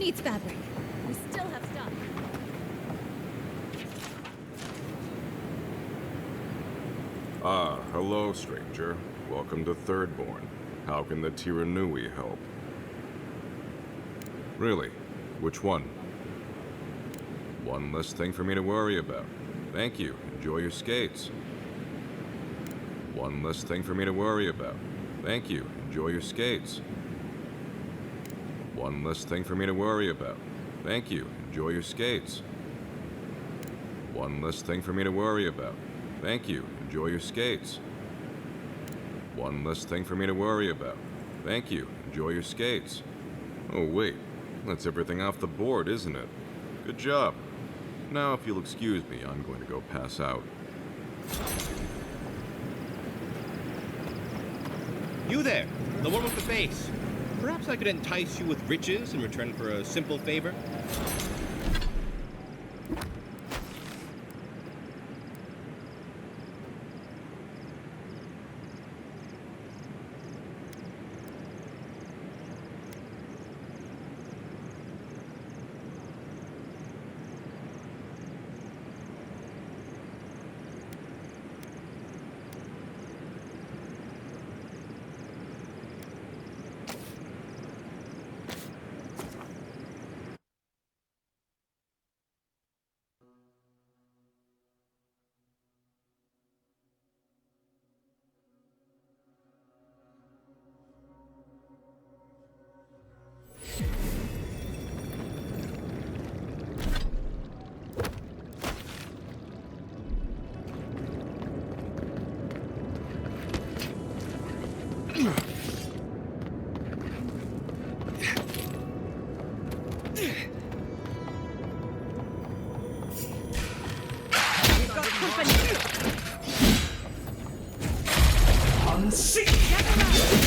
needs fabric? We still have stuff. Ah, hello, stranger. Welcome to Thirdborn. How can the Tiranui help? Really? Which one? One less thing for me to worry about. Thank you. Enjoy your skates. One less thing for me to worry about. Thank you. Enjoy your skates. One less thing for me to worry about. Thank you. Enjoy your skates. One less thing for me to worry about. Thank you. Enjoy your skates. One less thing for me to worry about. Thank you. Enjoy your skates. Oh, wait. That's everything off the board, isn't it? Good job. Now, if you'll excuse me, I'm going to go pass out. You there, the one with the face. Perhaps I could entice you with riches in return for a simple favor?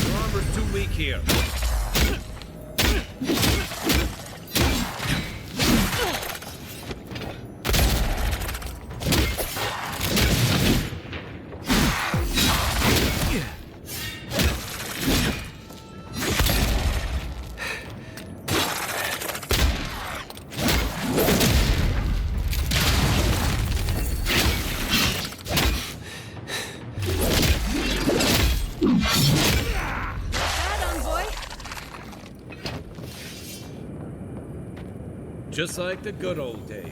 Your armor's too weak here. Just like the good old days.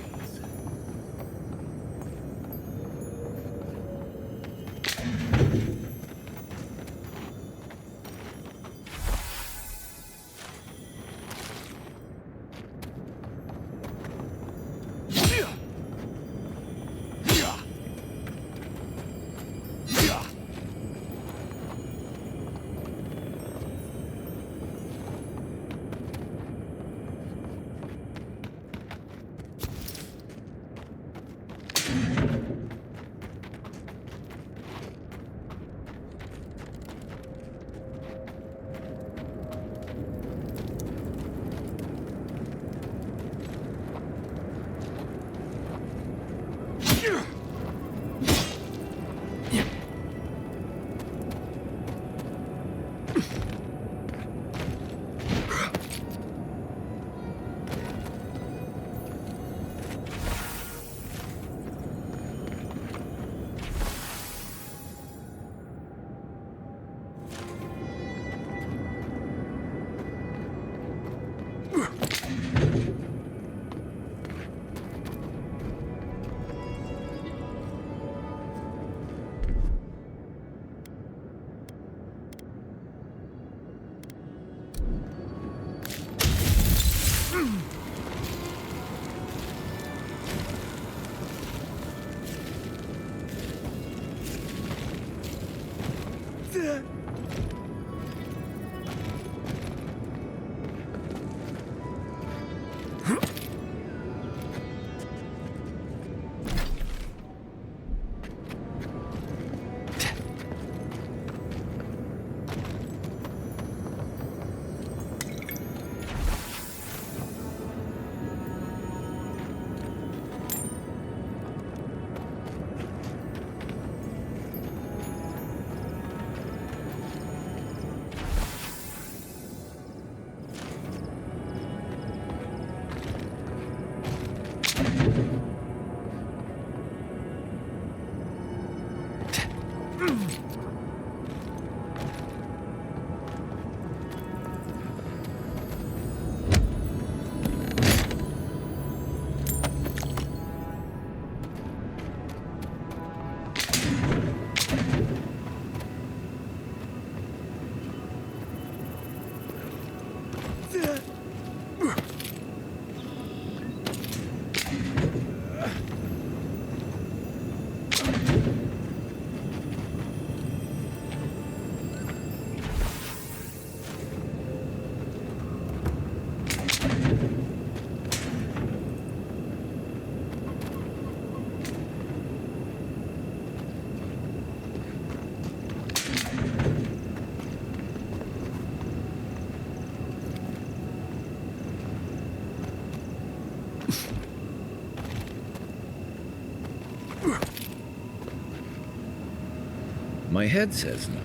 My head says no,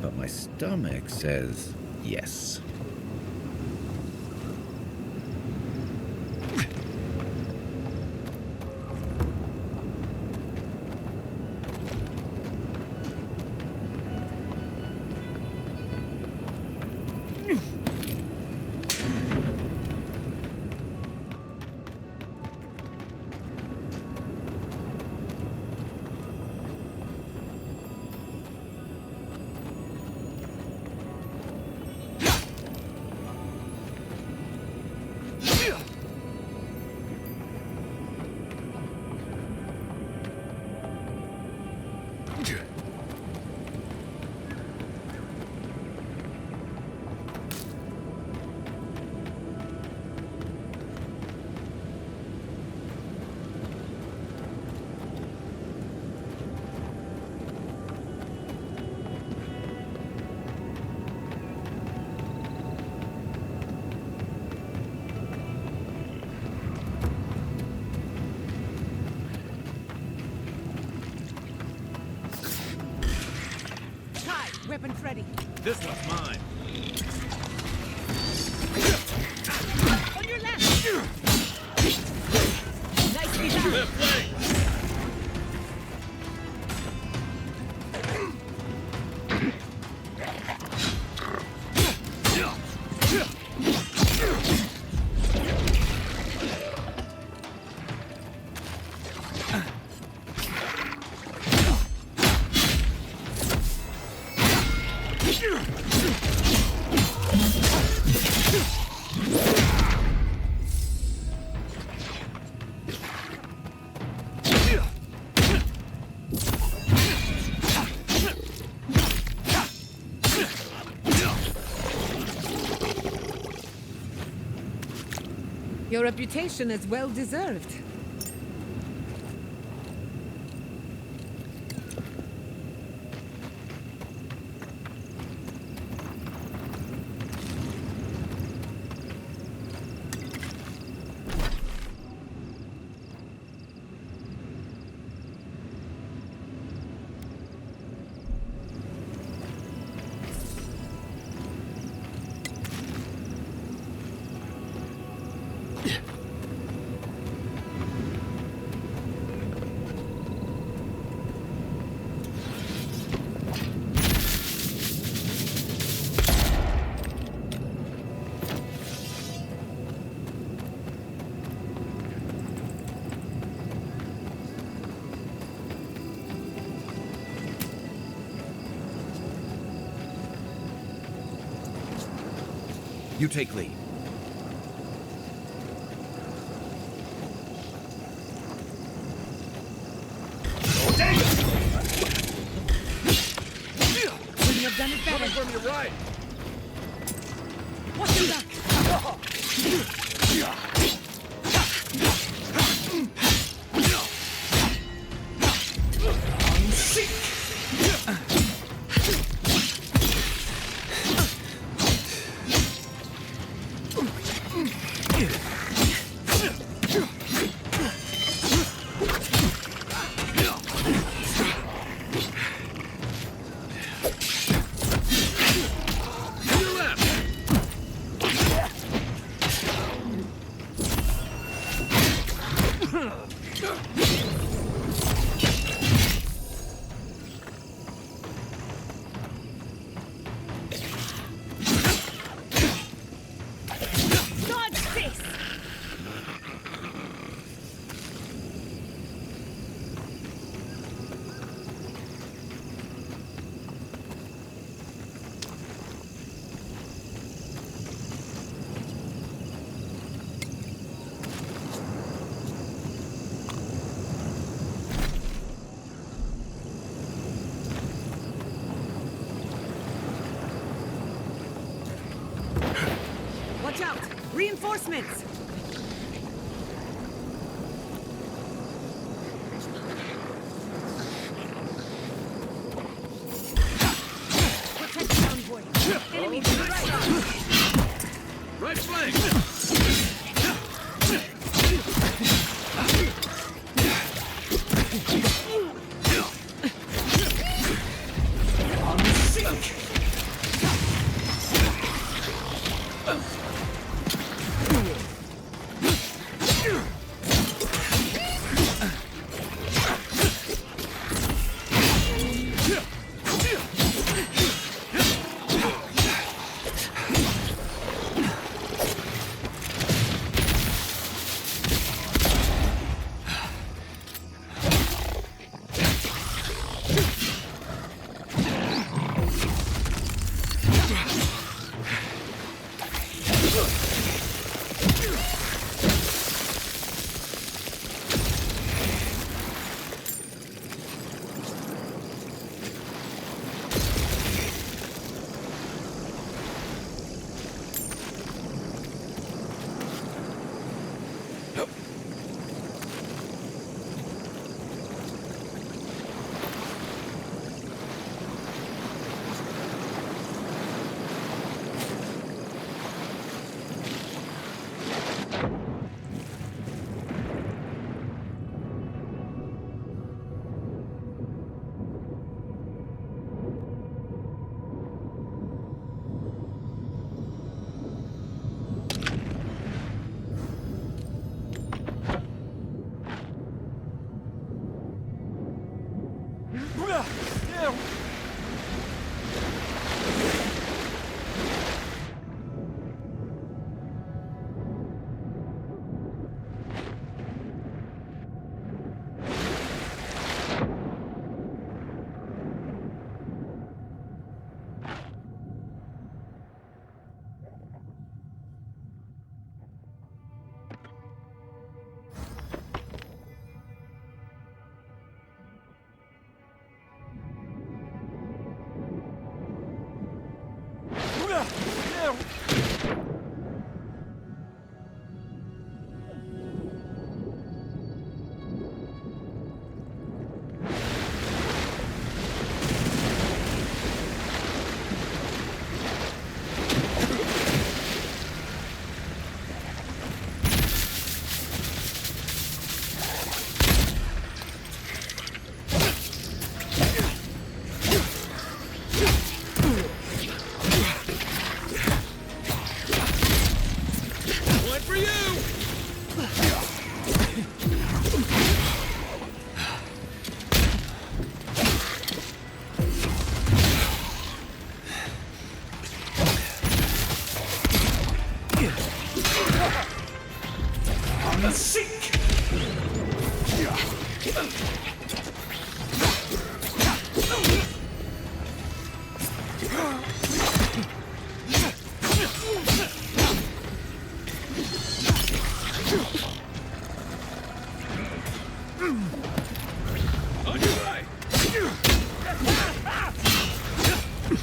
but my stomach says yes. Weapons ready. This one's mine. On your left. Nicely done. Left leg. Your reputation is well deserved. You take lead. Couldn't have done it better. Coming from your right. Watch your back. Watch out! Reinforcements! Protect the convoy! Enemy to the right! Right flank.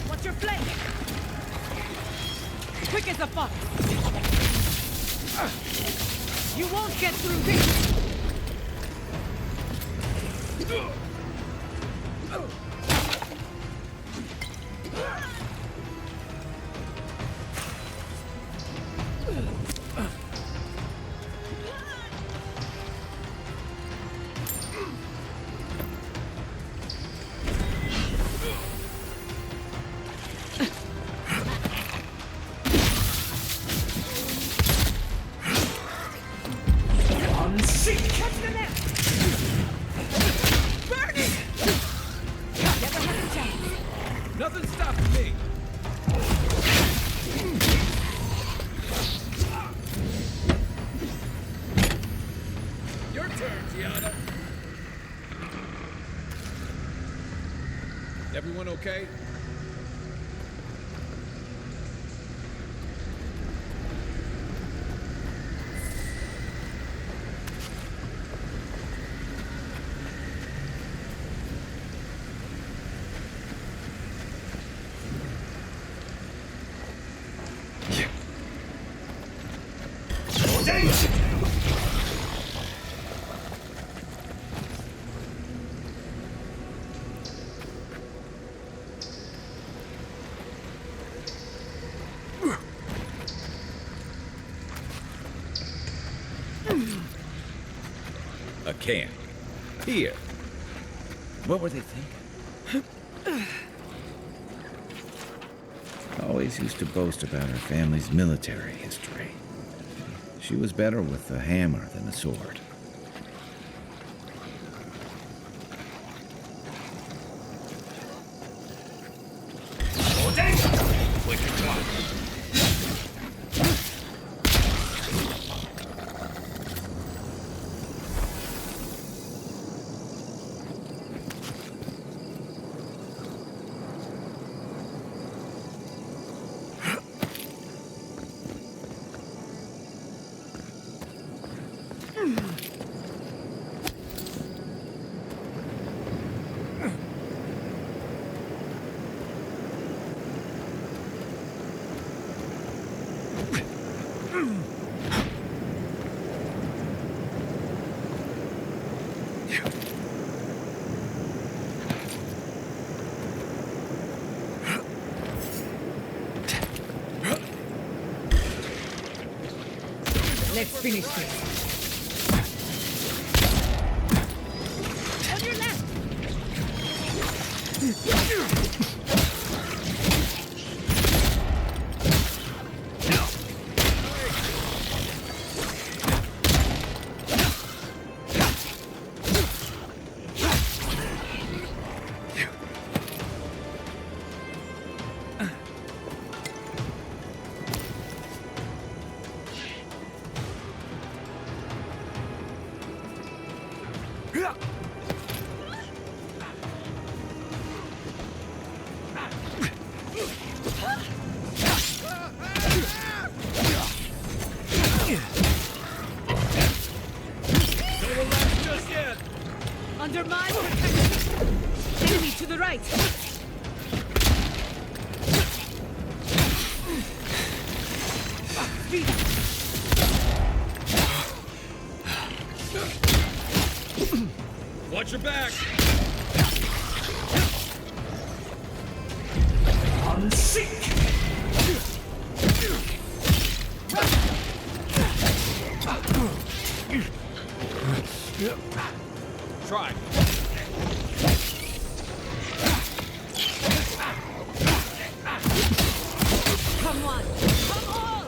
What's your flank? Quick as a fox. You won't get through this. Nothing stopping me. Your turn, Tiana. Everyone okay? A can. Here. What were they thinking? always used to boast about her family's military history. She was better with a hammer than a sword. Let's finish this. On your left. Under my protection. Enemy to the right. Watch your back! Try. Come on. Come on.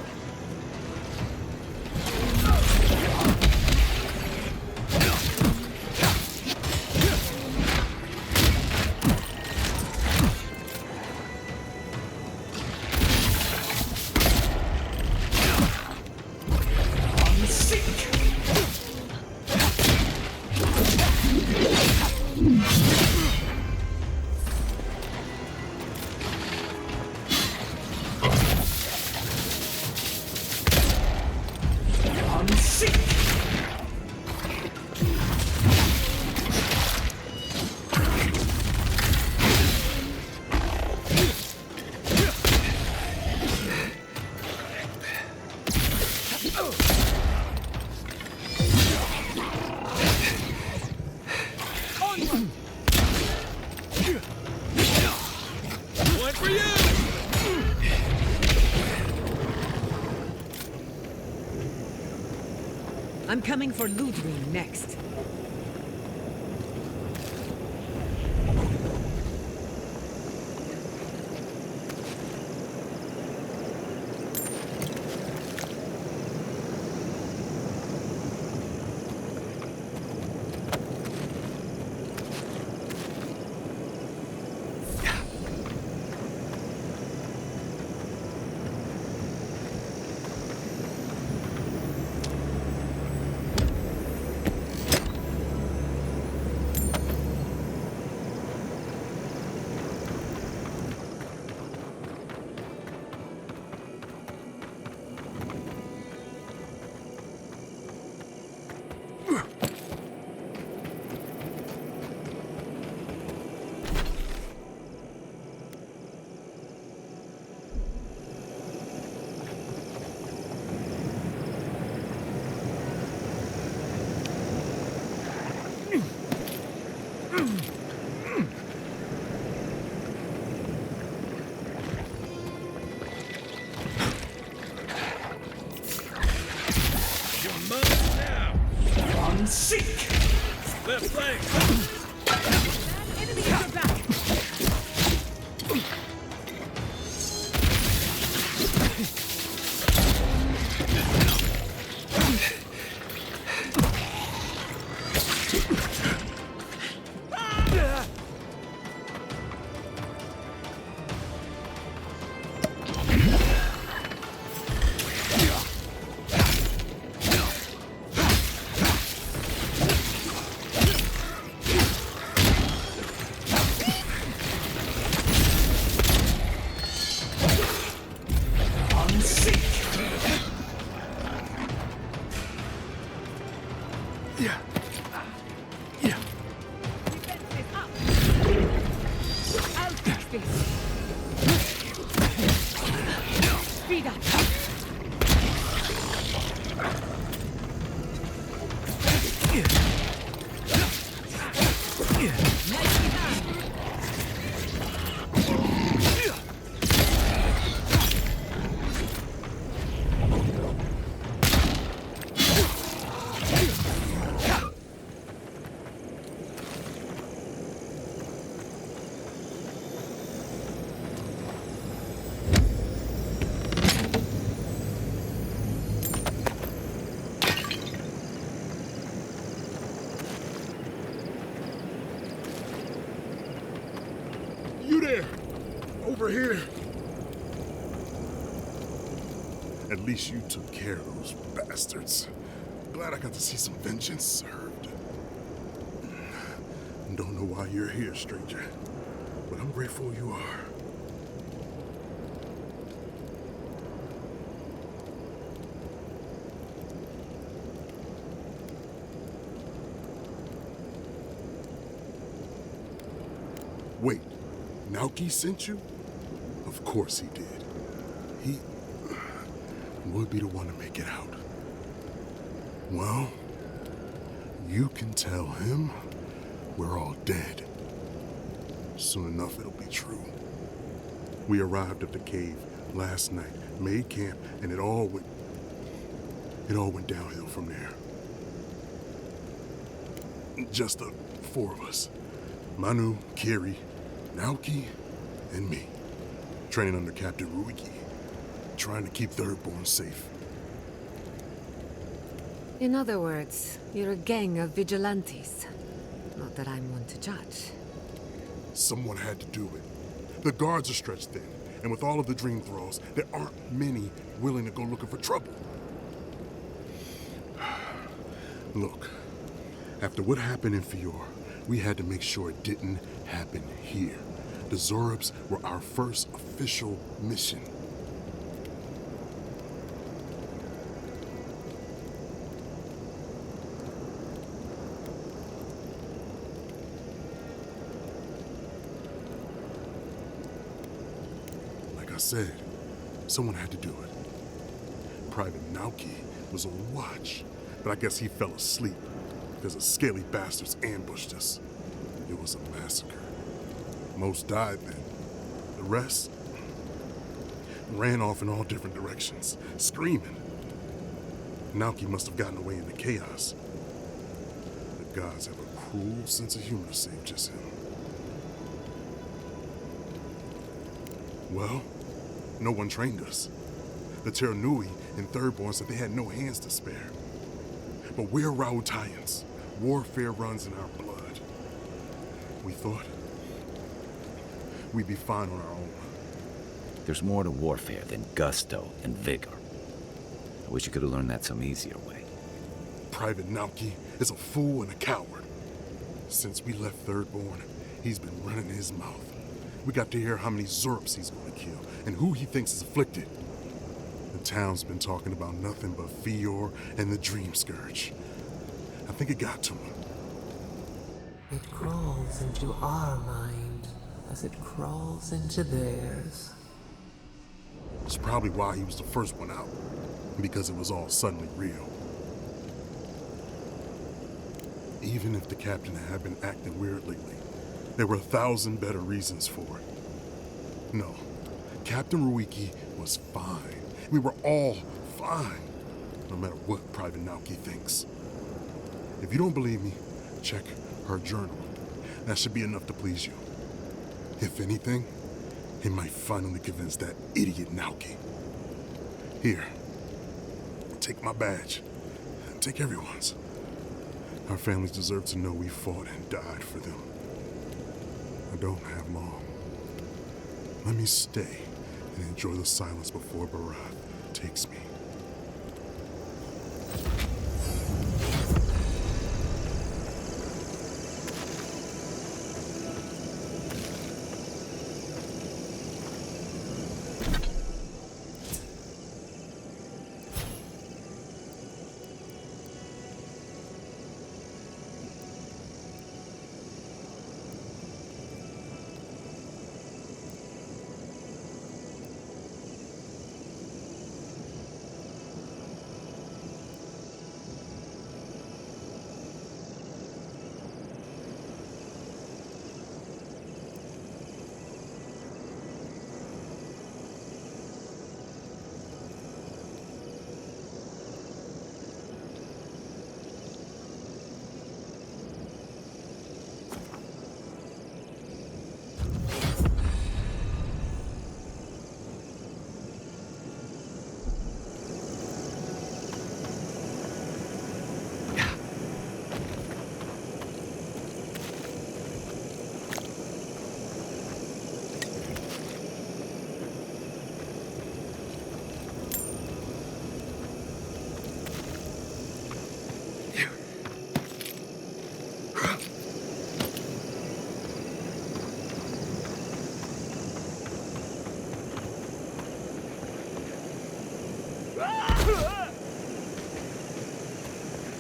One for you! I'm coming for Ludwig next. Left leg! Enemy at your back. vida. You there! Over here! At least you took care of those bastards. Glad I got to see some vengeance served. Don't know why you're here, stranger, but I'm grateful you are. Wait, Naoki sent you? Of course he did. He would be the one to make it out. Well, you can tell him we're all dead. Soon enough it'll be true. We arrived at the cave last night, made camp, and it all went downhill from there. Just the four of us. Manu, Kiri, Naoki, and me. Training under Captain Ruiki. Trying to keep Thirdborn safe. In other words, you're a gang of vigilantes. Not that I'm one to judge. Someone had to do it. The guards are stretched thin, and with all of the dream thralls, there aren't many willing to go looking for trouble. Look, after what happened in Fior, we had to make sure it didn't happen here. The Zorobs were our first official mission. Like I said, someone had to do it. Private Naoki was on watch, but I guess he fell asleep because the scaly bastards ambushed us. It was a massacre. Most died then. The rest ran off in all different directions, screaming. Naoki must have gotten away in the chaos. The gods have a cruel sense of humor to save just him. Well, no one trained us. The Terranui and Thirdborn said they had no hands to spare. But we're Rautaians. Warfare runs in our blood. We thought we'd be fine on our own. There's more to warfare than gusto and vigor. I wish you could have learned that some easier way. Private Naoki is a fool and a coward. Since we left Thirdborn, he's been running his mouth. We got to hear how many Zorps he's going to kill and who he thinks is afflicted. The town's been talking about nothing but Fior and the Dream Scourge. I think it got to him. It crawls into our mind as it crawls into theirs. It's probably why he was the first one out, because it was all suddenly real. Even if the captain had been acting weird lately, there were 1,000 better reasons for it. No, Captain Ruiki was fine. We were all fine, no matter what Private Naoki thinks. If you don't believe me, check her journal. That should be enough to please you. If anything, it might finally convince that idiot Naoki. Here, take my badge. Take everyone's. Our families deserve to know we fought and died for them. I don't have long. Let me stay and enjoy the silence before Barath takes me.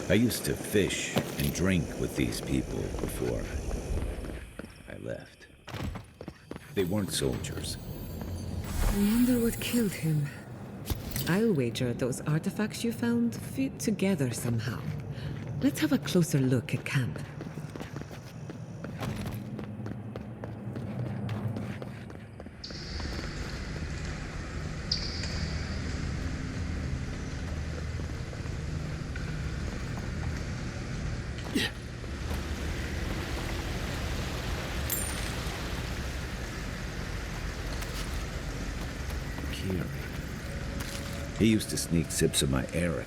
I used to fish and drink with these people before I left. They weren't soldiers. I wonder what killed him. I'll wager those artifacts you found fit together somehow. Let's have a closer look at camp. He used to sneak sips of my Eora.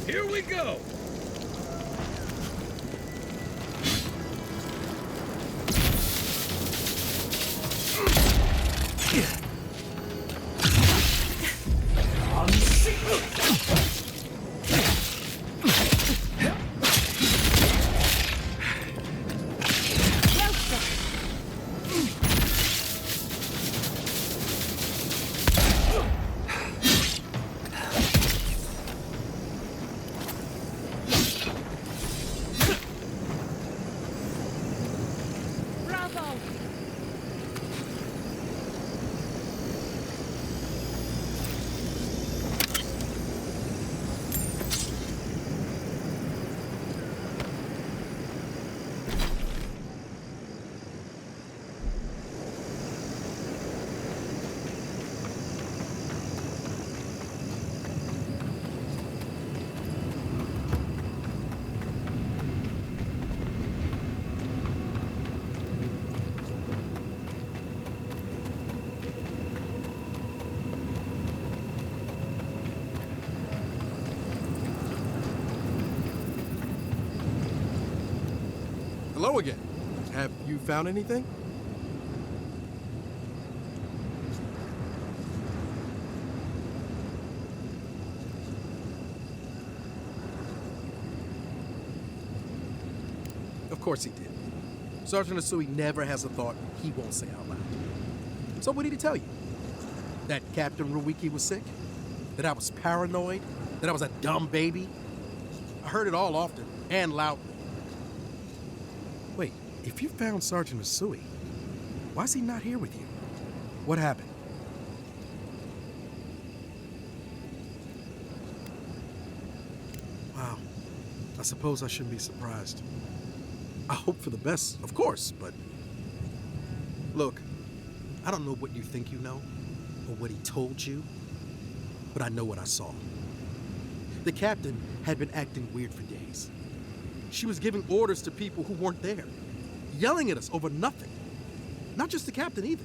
Here we go! Hello again. Have you found anything? Of course he did. Sergeant Asui never has a thought he won't say out loud. So what did he tell you? That Captain Ruiki was sick? That I was paranoid? That I was a dumb baby? I heard it all often and loudly. Wait, if you found Sergeant Asui, why is he not here with you? What happened? Wow. I suppose I shouldn't be surprised. I hope for the best, of course, but... Look, I don't know what you think you know, or what he told you, but I know what I saw. The captain had been acting weird for days. She was giving orders to people who weren't there, yelling at us over nothing. Not just the captain either.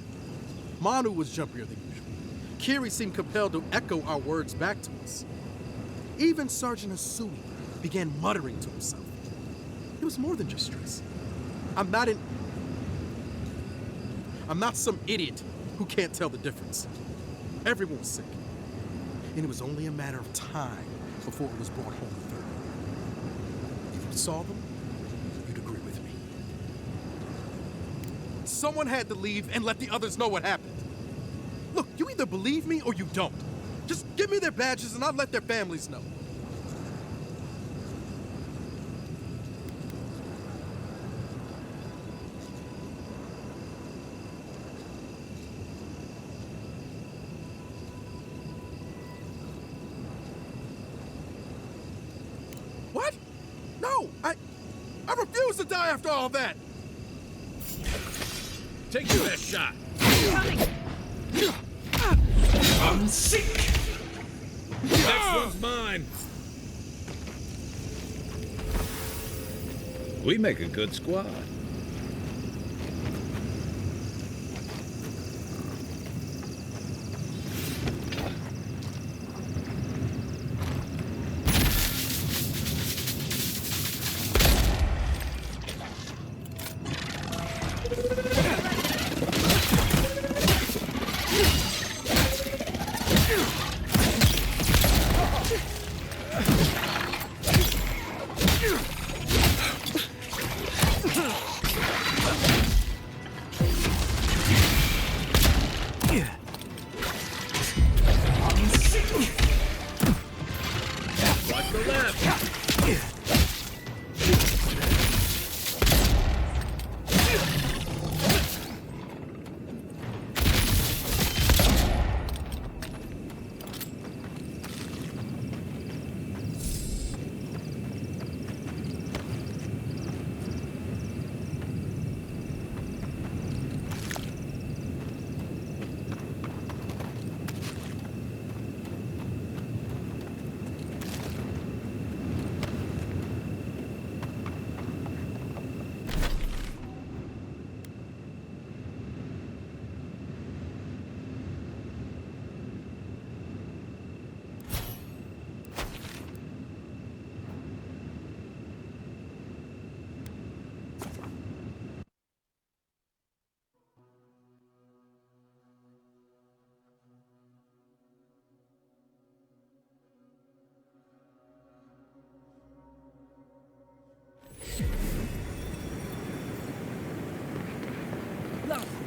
Manu was jumpier than usual. Kiri seemed compelled to echo our words back to us. Even Sergeant Asui began muttering to himself. It was more than just stress. I'm not some idiot who can't tell the difference. Everyone was sick. And it was only a matter of time before it was brought home with her. If you saw them, you'd agree with me. Someone had to leave and let the others know what happened. Look, you either believe me or you don't. Just give me their badges and I'll let their families know. What? No, I refuse to die after all that. Take your best shot. Coming! I'm sick. Next one's mine. We make a good squad. Watch the left.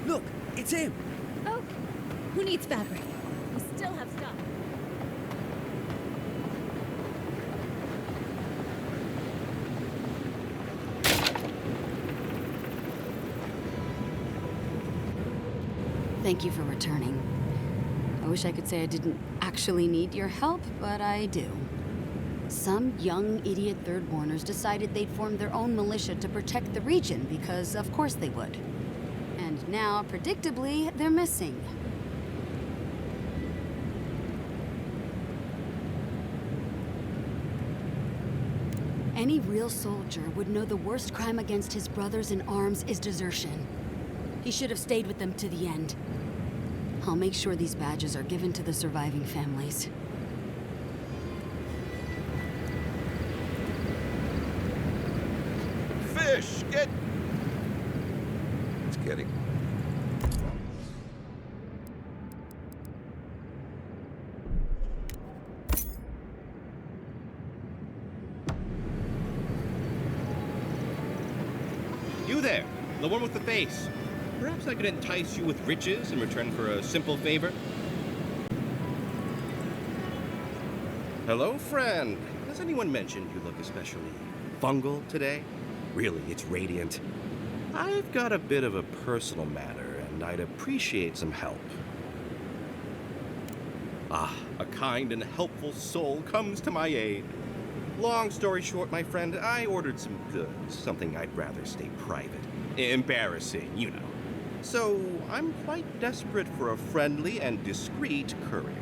Look, it's him. Oh, who needs fabric? We still have stuff. Thank you for returning. I wish I could say I didn't actually need your help, but I do. Some young idiot Third Warners decided they'd form their own militia to protect the region because of course they would. And now, predictably, they're missing. Any real soldier would know the worst crime against his brothers in arms is desertion. He should have stayed with them to the end. I'll make sure these badges are given to the surviving families. Fish, get... Just kidding. You there, the one with the face. Perhaps I could entice you with riches in return for a simple favor? Hello, friend. has anyone mentioned you look especially fungal today? Really, it's radiant. I've got a bit of a personal matter, and I'd appreciate some help. Ah, a kind and helpful soul comes to my aid. Long story short, my friend, I ordered some goods, something I'd rather stay private. Embarrassing, you know. So, I'm quite desperate for a friendly and discreet courier.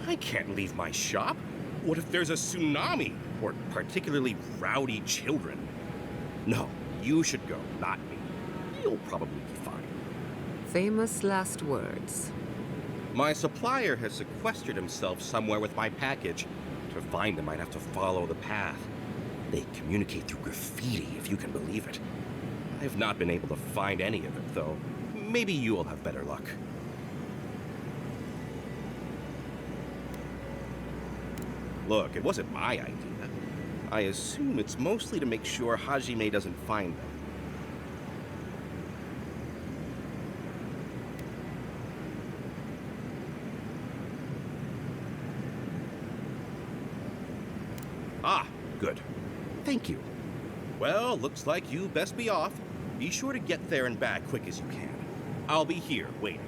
I can't leave my shop. What if there's a tsunami? Or particularly rowdy children? No, you should go, not me. You'll probably be fine. Famous last words. My supplier has sequestered himself somewhere with my package. To find him, I'd have to follow the path. They communicate through graffiti, if you can believe it. I've not been able to find any of it, though. Maybe you'll have better luck. Look, it wasn't my idea. I assume it's mostly to make sure Hajime doesn't find them. Ah, good. Thank you. Well, looks like you best be off. Be sure to get there and back quick as you can. I'll be here waiting.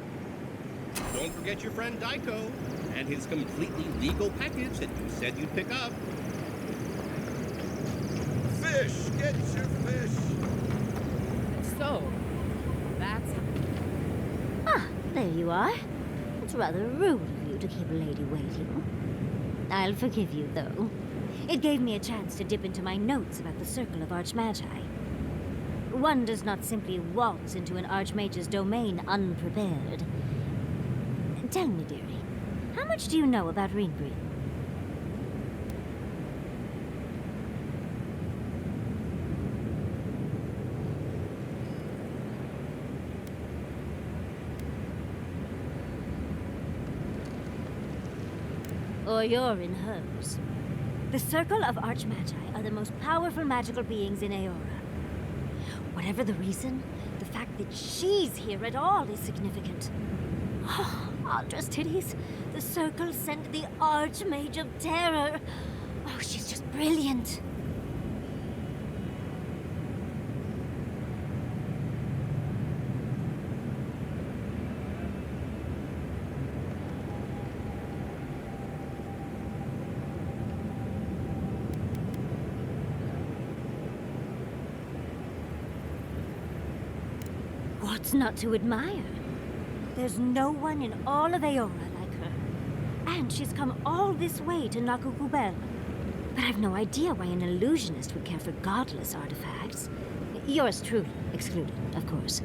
Don't forget your friend Daiko and his completely legal package that you said you'd pick up. Fish! Get your fish! So, that's it. Ah, there you are. It's rather rude of you to keep a lady waiting. I'll forgive you, though. It gave me a chance to dip into my notes about the Circle of Archmagi. One does not simply waltz into an Archmage's domain unprepared. Tell me, dearie, how much do you know about Ringgrim? Or you're in hers. The Circle of Archmagi are the most powerful magical beings in Eora. Whatever the reason, the fact that she's here at all is significant. Oh, Aldra's titties. The Circle sent the Archmage of Terror. Oh, she's just brilliant. What's not to admire? There's no one in all of Eora like her. And she's come all this way to Nakukubel. But I've no idea why an illusionist would care for godless artifacts. Yours truly excluded, of course.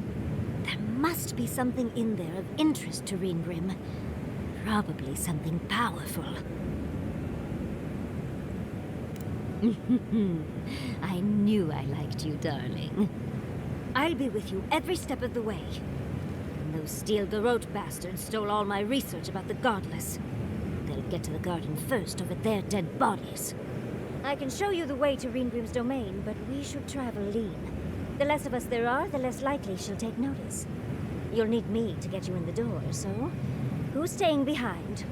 There must be something in there of interest to Ringgrim. Probably something powerful. I knew I liked you, darling. I'll be with you every step of the way. And those Steel Garrote bastards stole all my research about the Godless. They'll get to the garden first over their dead bodies. I can show you the way to Ringgrim's domain, but we should travel lean. The less of us there are, the less likely she'll take notice. You'll need me to get you in the door, so who's staying behind?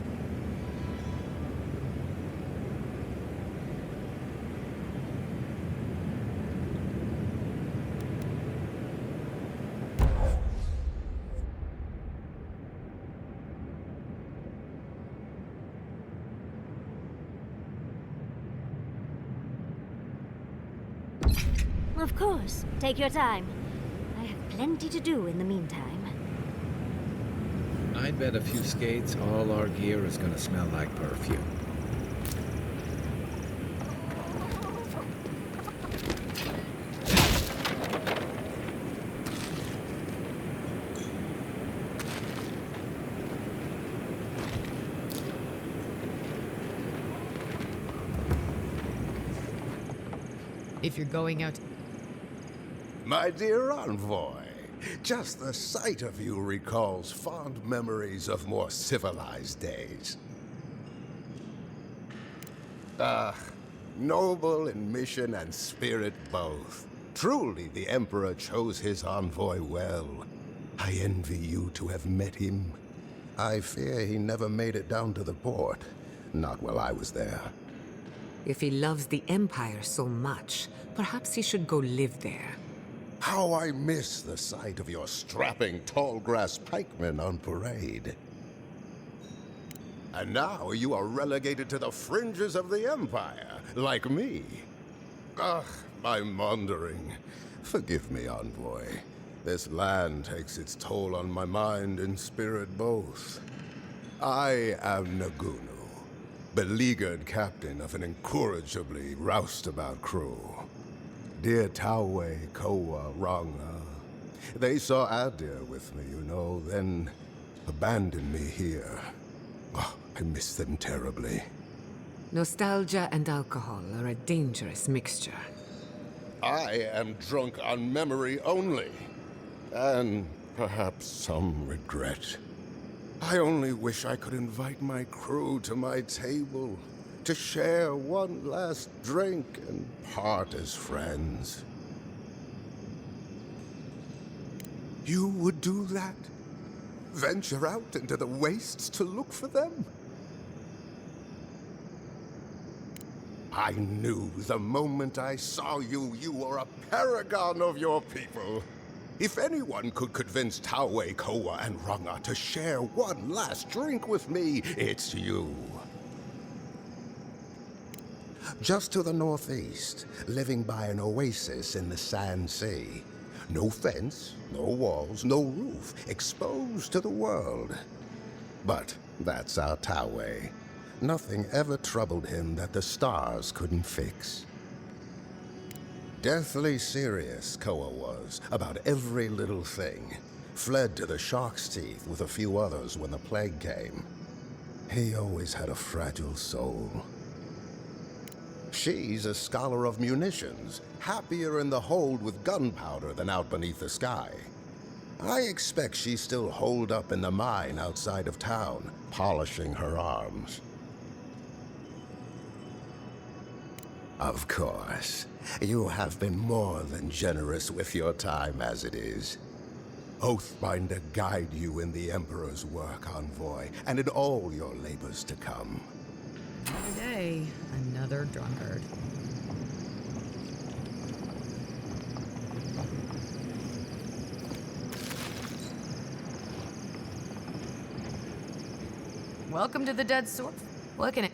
Of course. Take your time. I have plenty to do in the meantime. I bet a few skates, all our gear is gonna smell like perfume. If you're going out... My dear envoy, just the sight of you recalls fond memories of more civilized days. Ah, noble in mission and spirit both. Truly, the Emperor chose his envoy well. I envy you to have met him. I fear he never made it down to the port. Not while I was there. If he loves the Empire so much, perhaps he should go live there. How I miss the sight of your strapping tall-grass pikemen on parade. And now you are relegated to the fringes of the Empire, like me. Ugh, I'm wandering. Forgive me, envoy. This land takes its toll on my mind and spirit both. I am Nagunu, beleaguered captain of an incorrigibly roustabout crew. Dear Tawe, Koa, Ranga, they saw Adir with me, you know, then abandoned me here. Oh, I miss them terribly. Nostalgia and alcohol are a dangerous mixture. I am drunk on memory only, and perhaps some regret. I only wish I could invite my crew to my table, to share one last drink and part as friends. You would do that? Venture out into the wastes to look for them? I knew the moment I saw you, you were a paragon of your people. If anyone could convince Tawe, Koa, and Ranga to share one last drink with me, it's you. Just to the northeast, living by an oasis in the Sand Sea. No fence, no walls, no roof, exposed to the world. But that's our Tawe. Nothing ever troubled him that the stars couldn't fix. Deathly serious, Koa was, about every little thing. Fled to the shark's teeth with a few others when the plague came. He always had a fragile soul. She's a scholar of munitions, happier in the hold with gunpowder than out beneath the sky. I expect she's still holed up in the mine outside of town, polishing her arms. Of course, you have been more than generous with your time as it is. Oathbinder guide you in the Emperor's work, envoy, and in all your labors to come. Another day, another drunkard. Welcome to the Dead Sword. What can it?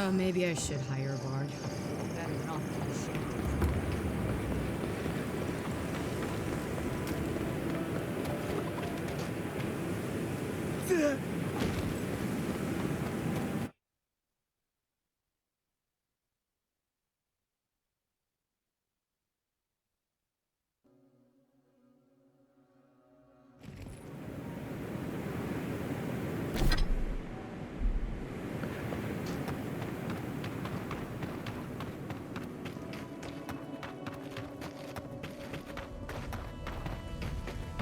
Oh, maybe I should hire a bard. Better not be ashamed.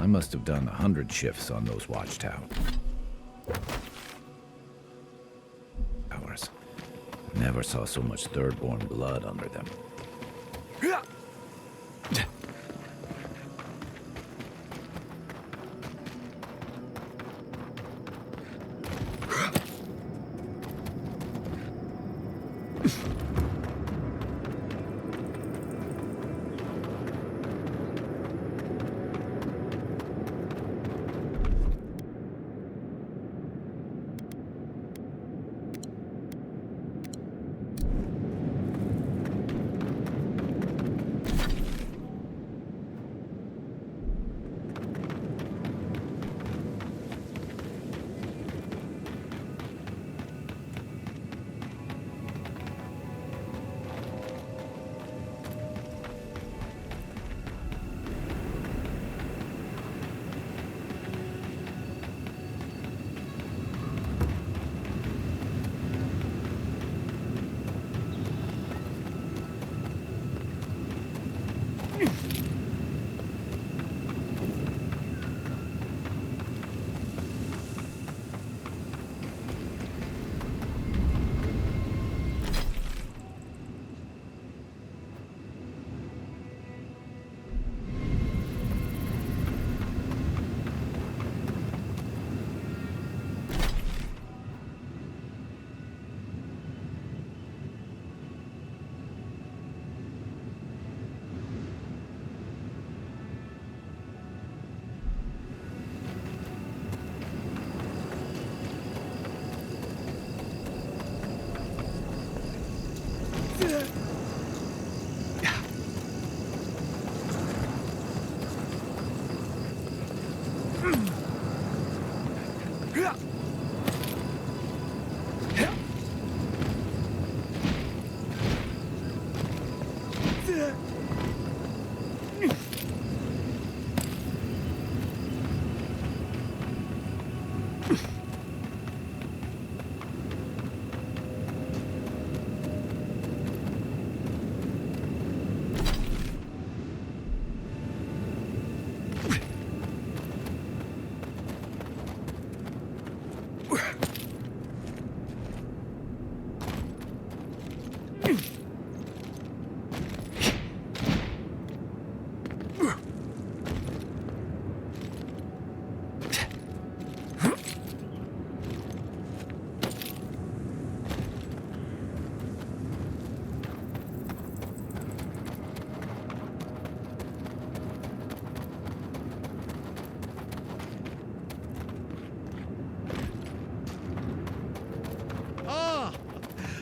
I must have done 100 shifts on those watchtowers. Never saw so much third-born blood under them.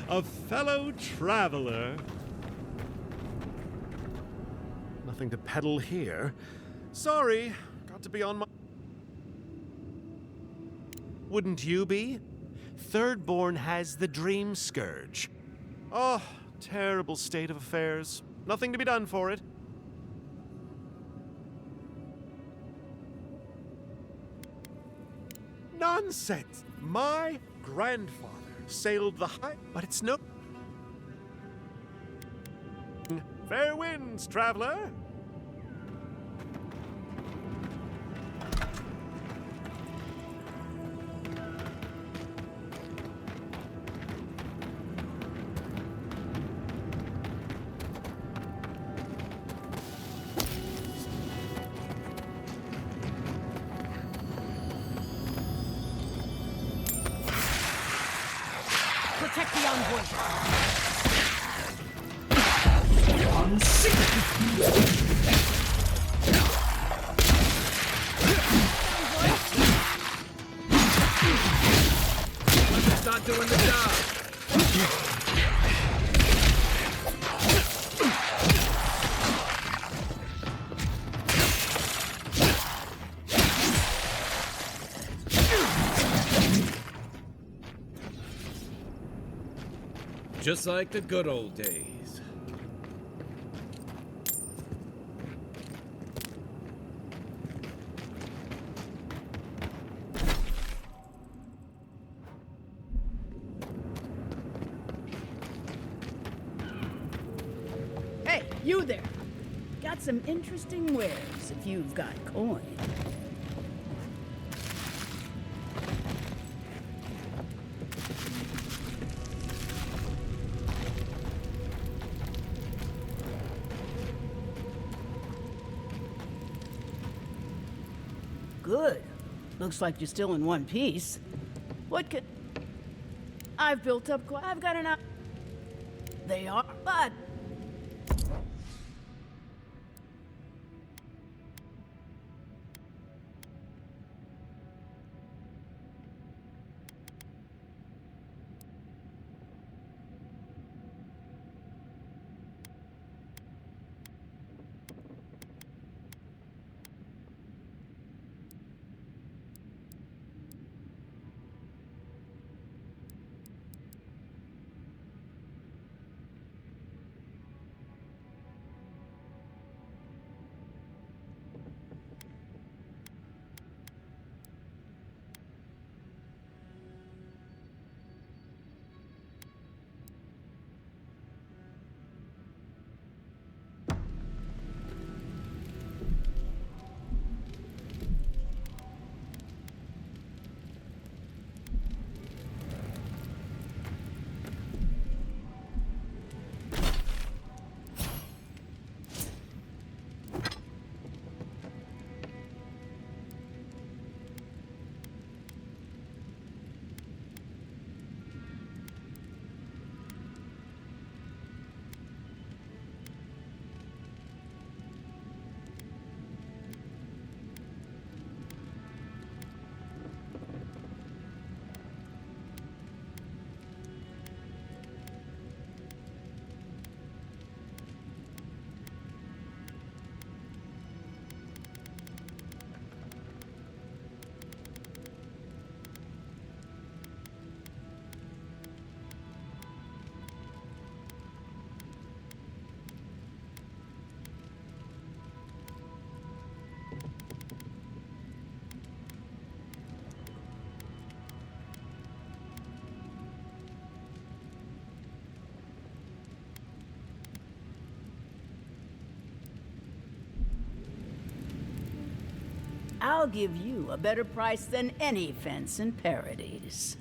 A fellow traveler. Nothing to peddle here. Sorry, got to be on my... Wouldn't you be? Thirdborn has the dream scourge. Oh, terrible state of affairs. Nothing to be done for it. Nonsense! My grandfather sailed the high, but it's no... Fair winds, traveler! Protect the envoy. It's not doing the job. Just like the good old days. Hey, you there! Got some interesting wares if you've got coin. Good. Looks like you're still in one piece. What could... I've built up... I've got enough... They are, but... I'll give you a better price than any fence in Paradise.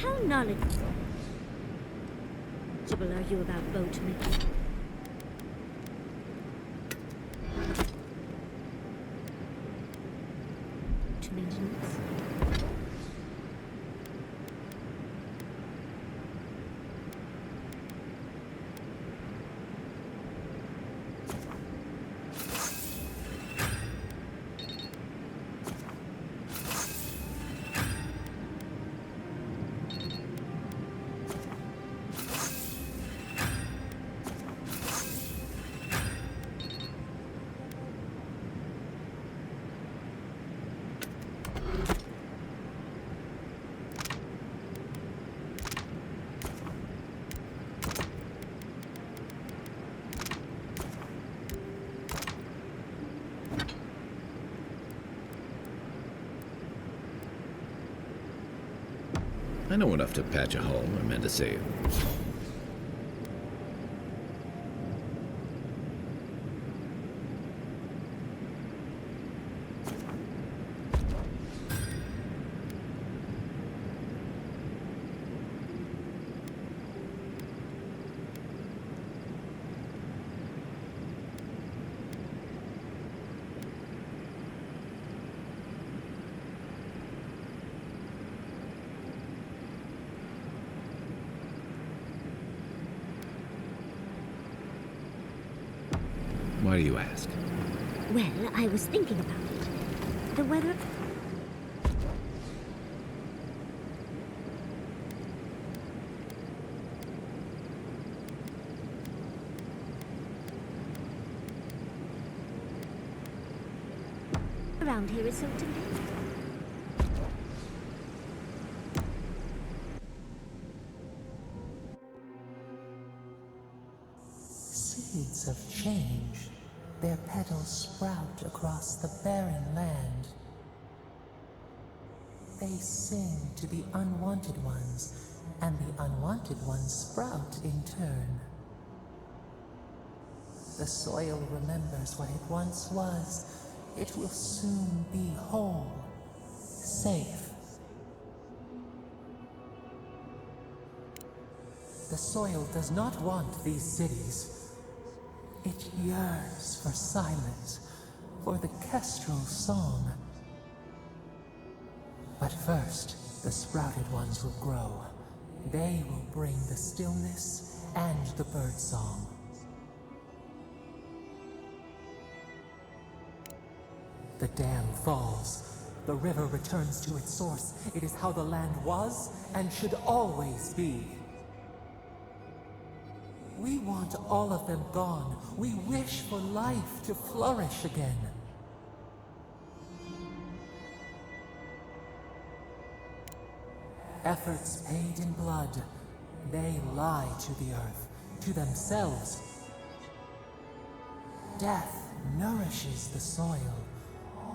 How knowledgeable are you about boat making? Maintenance? I know enough to patch a hole or mend a sail. Why do you ask? Well, I was thinking about it. The weather... around here is so delayed. Seeds of change. Their petals sprout across the barren land. They sing to the unwanted ones, and the unwanted ones sprout in turn. the soil remembers what it once was, it will soon be whole, safe. The soil does not want these cities. It yearns for silence, for the kestrel song. But first, the sprouted ones will grow. They will bring the stillness and the bird song. The dam falls. The river returns to its source. It is how the land was and should always be. We want all of them gone. We wish for life to flourish again. Efforts paid in blood, they lie to the earth, to themselves. Death nourishes the soil.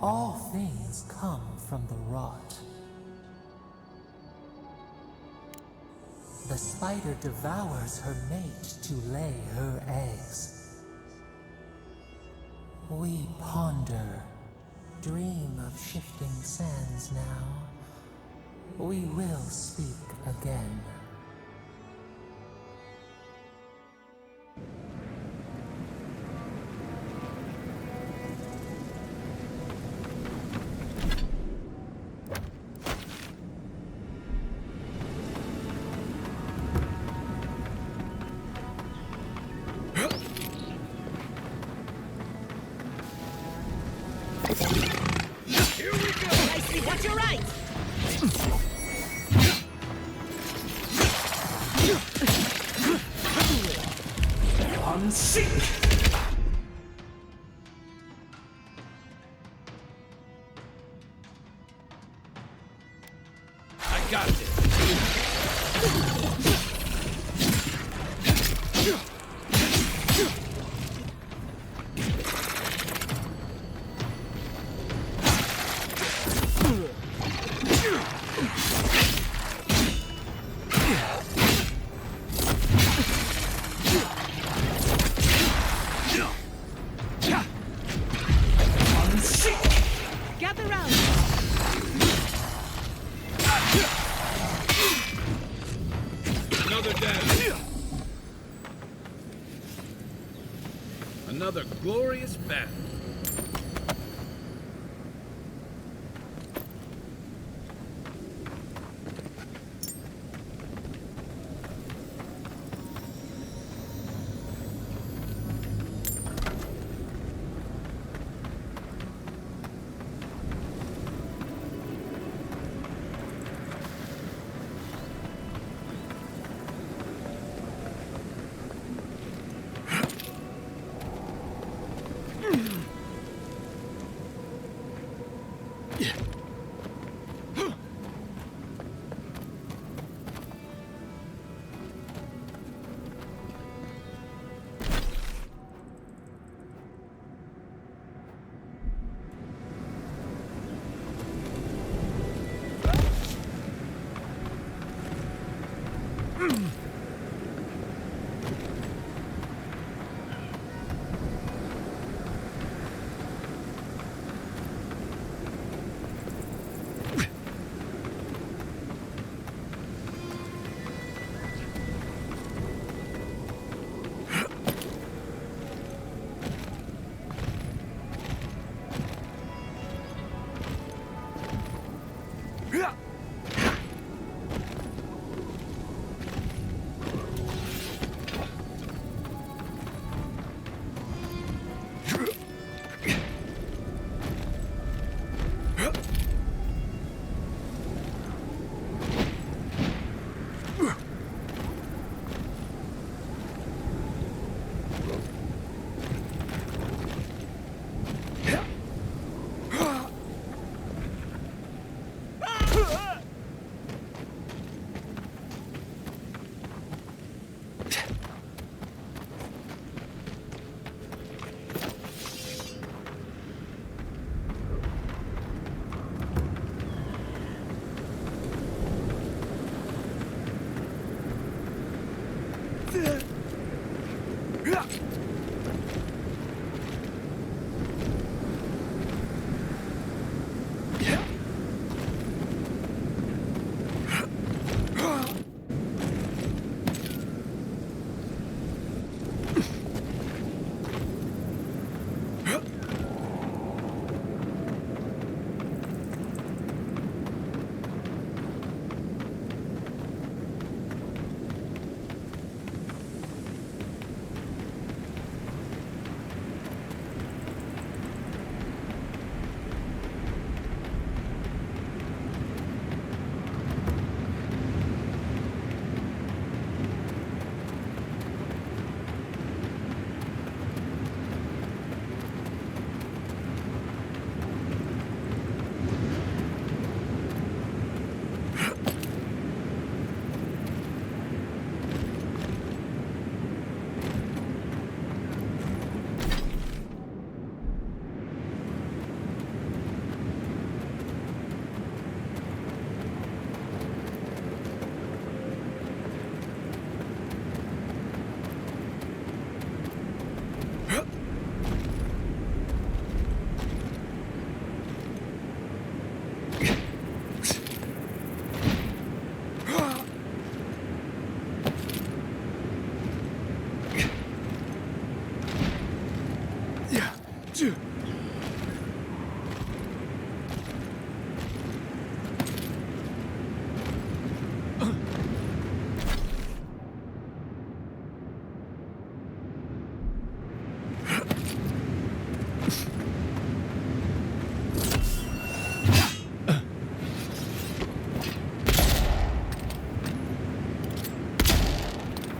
All things come from the rot. The spider devours her mate to lay her eggs. We ponder, dream of shifting sands now. We will speak again. Here we go! I see what you're right! Unsink! I got this! Gather round. Another down. Another glorious battle.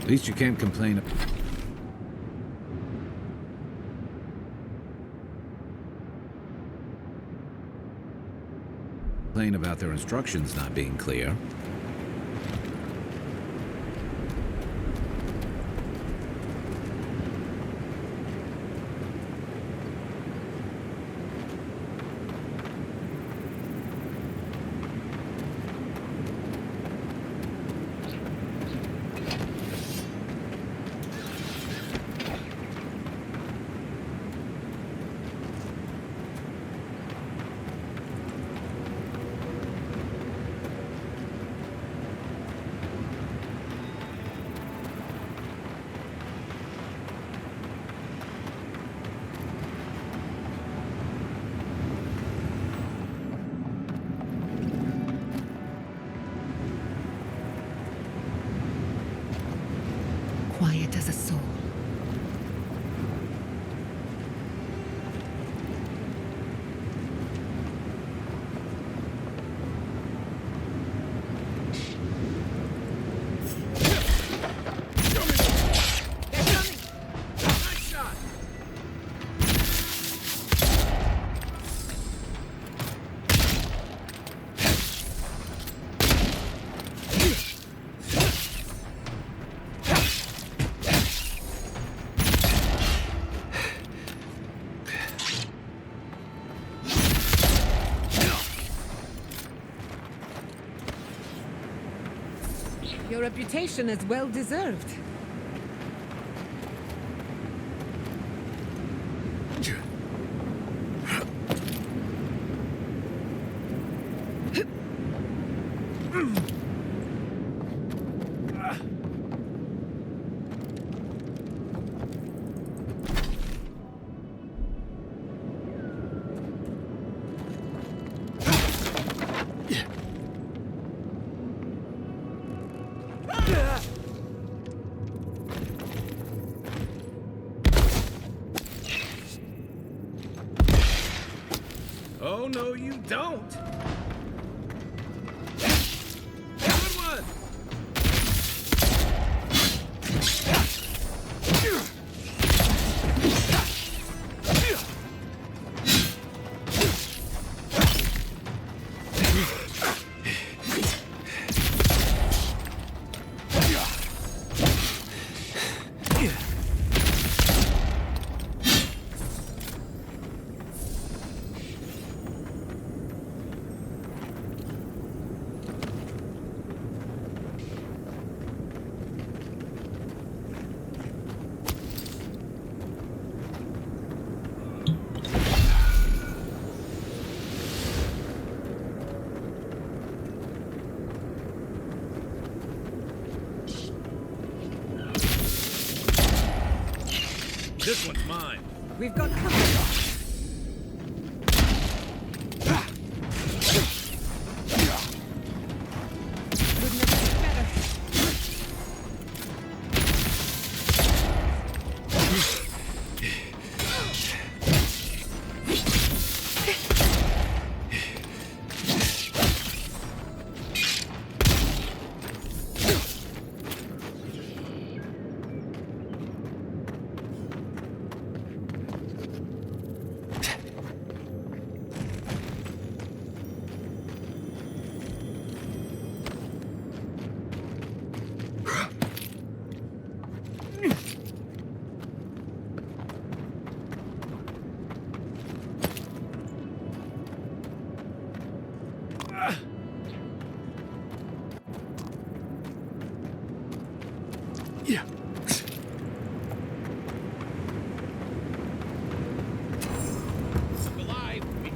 At least you can't complain. Complain about their instructions not being clear. Quiet as a soul. Your reputation is well deserved. Oh, no, you don't! Good one! This one's mine. We've got company.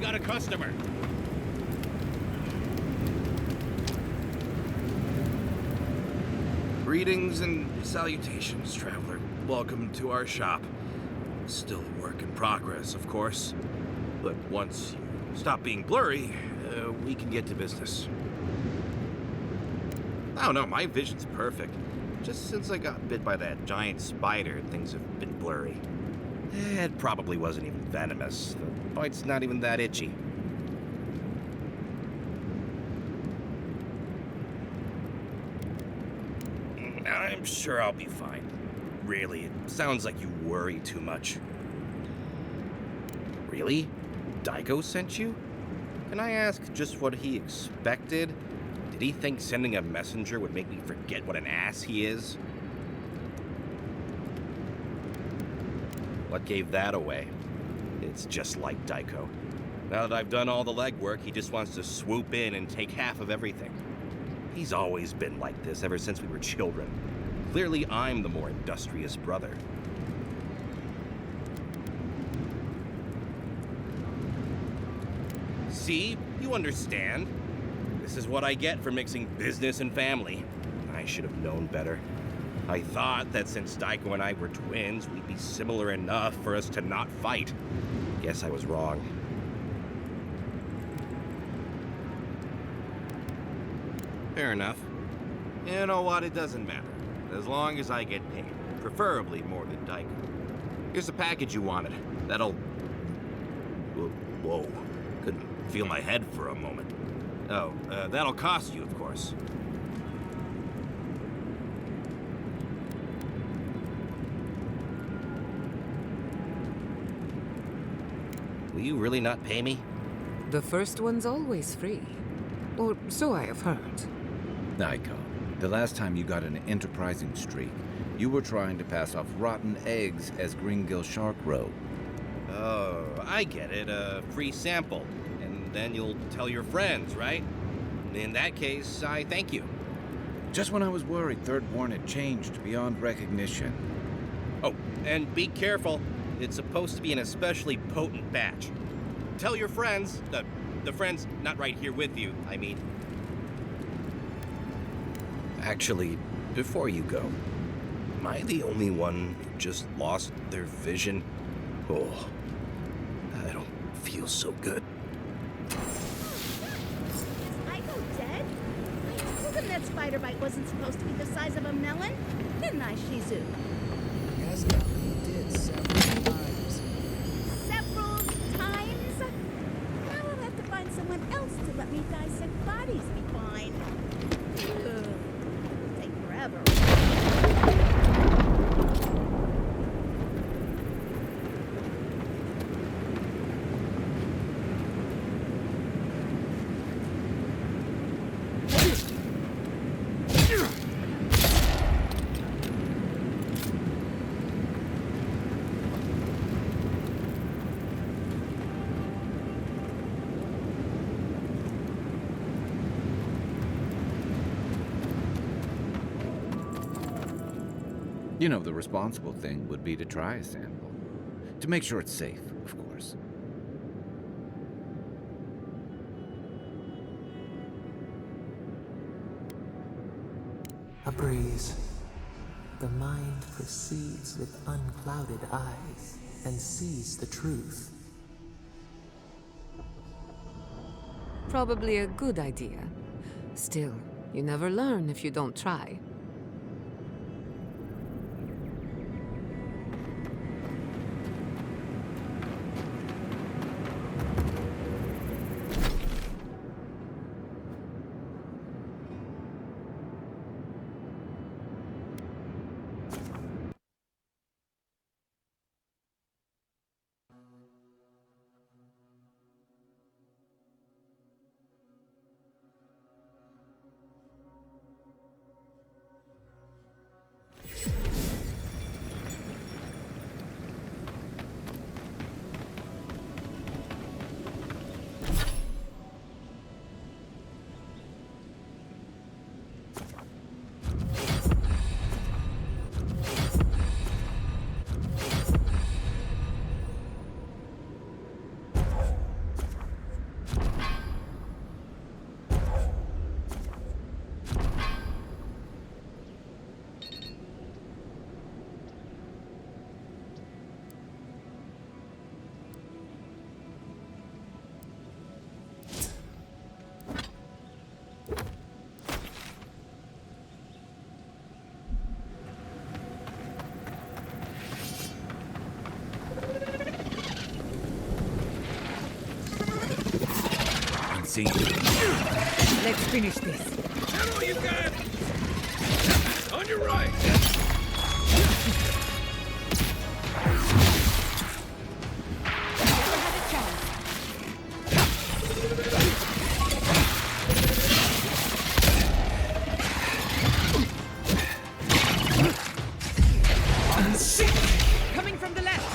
Got a customer. Greetings and salutations, traveler. Welcome to our shop. Still a work in progress, of course. But once you stop being blurry, we can get to business. Oh no, my vision's perfect. Just since I got bit by that giant spider, things have been blurry. It probably wasn't even venomous. The bite's not even that itchy. I'm sure I'll be fine. Really, it sounds like you worry too much. Really? Daiko sent you? Can I ask just what he expected? Did he think sending a messenger would make me forget what an ass he is? What gave that away? It's just like Daiko. Now that I've done all the legwork, he just wants to swoop in and take half of everything. He's always been like this ever since we were children. Clearly, I'm the more industrious brother. See? You understand. This is what I get for mixing business and family. I should have known better. I thought that since Daiko and I were twins, we'd be similar enough for us to not fight. Guess I was wrong. Fair enough. You know what? It doesn't matter. As long as I get paid. Preferably more than Daiko. Here's the package you wanted. That'll... Whoa. Couldn't feel my head for a moment. Oh, that'll cost you, of course. Will you really not pay me? The first one's always free. Or so I have heard. Daiko, the last time you got an enterprising streak, you were trying to pass off rotten eggs as Gringill Shark Row. Oh, I get it. A free sample. And then you'll tell your friends, right? In that case, I thank you. Just when I was worried Thirdborn had changed beyond recognition. Oh, and be careful. It's supposed to be an especially potent batch. Tell your friends, the friends not right here with you, I mean. Actually, before you go, am I the only one who just lost their vision? Oh, I don't feel so good. That spider bite wasn't supposed to be the size of a melon, didn't I, Shizu? Yes, no, you did several times. Several times? Now I'll have to find someone else to let me dissect bodies be fine. Ugh, it'll take forever. You know, the responsible thing would be to try a sample. To make sure it's safe, of course. A breeze. The mind proceeds with unclouded eyes and sees the truth. Probably a good idea. Still, you never learn if you don't try. Let's finish this. That's all you got! On your right! Coming from the left!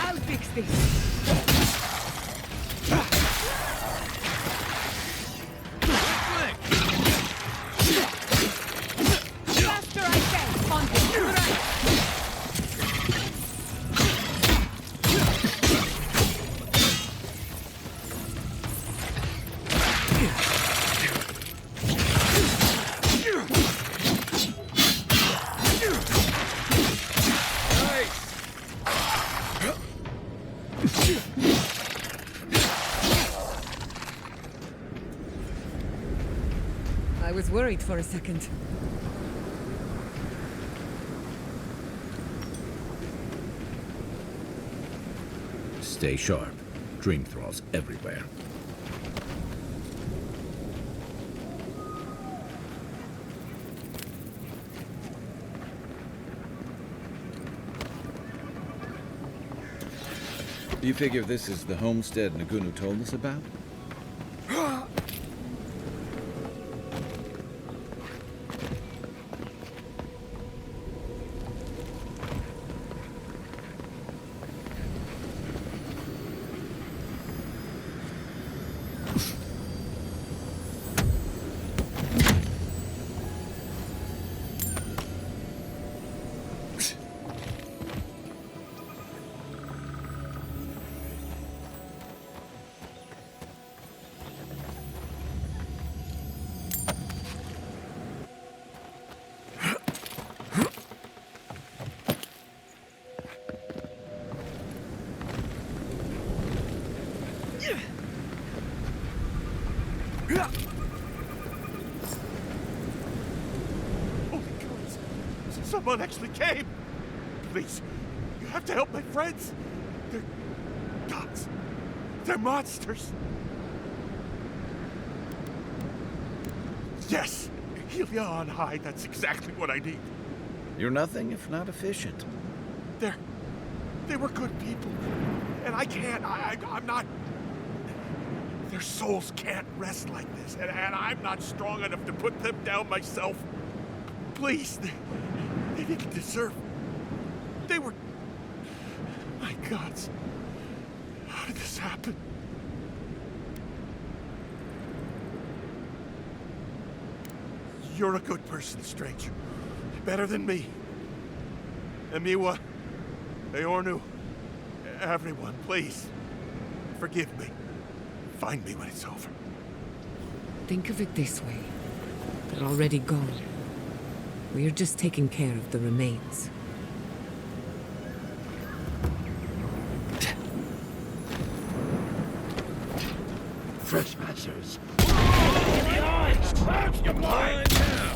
I'll fix this. Faster, I say! On the right! I was worried for a second. Stay sharp. Dream thralls everywhere. You figure this is the homestead Nagunu told us about? Someone actually came! Please, you have to help my friends! They're gods. They're monsters! Yes! Helia on high, that's exactly what I need. You're nothing if not efficient. They were good people. And I can't, I'm not... Their souls can't rest like this, and I'm not strong enough to put them down myself. Please, they didn't deserve... They were... My gods. How did this happen? You're a good person, stranger. Better than me. Emiwa, Eornu, everyone, please. Forgive me. Find me when it's over. Think of it this way. They're already gone. We're just taking care of the remains. Trespassers! In the eyes! Out your mind now!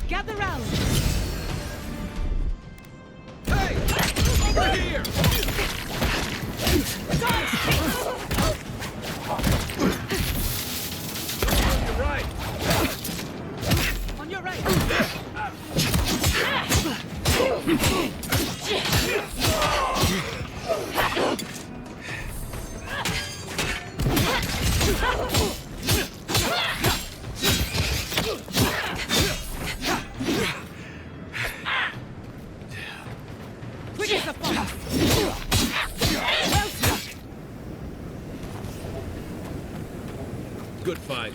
Gather round! Hey! Over here! On your right! On your right! Quick as a fox! Well struck! Good fight.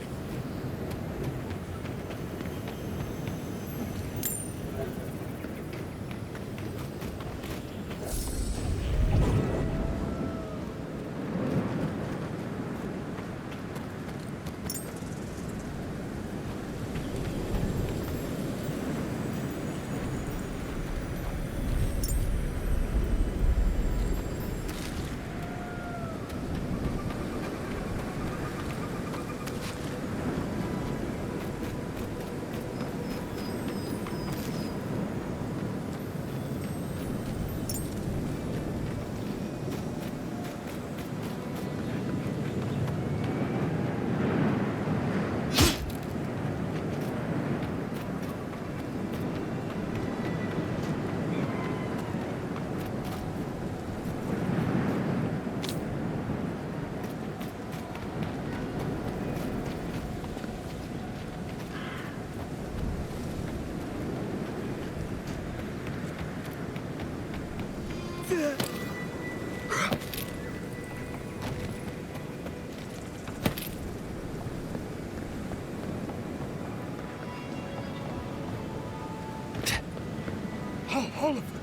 All of them.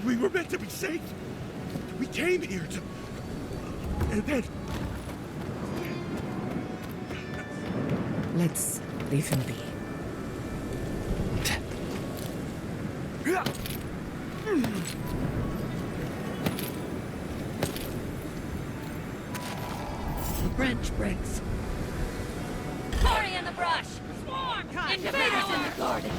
We were meant to be saved. We came here to... And then... Let's leave him be. The branch breaks. Hurry in the brush! Swarm! Invaders in the garden!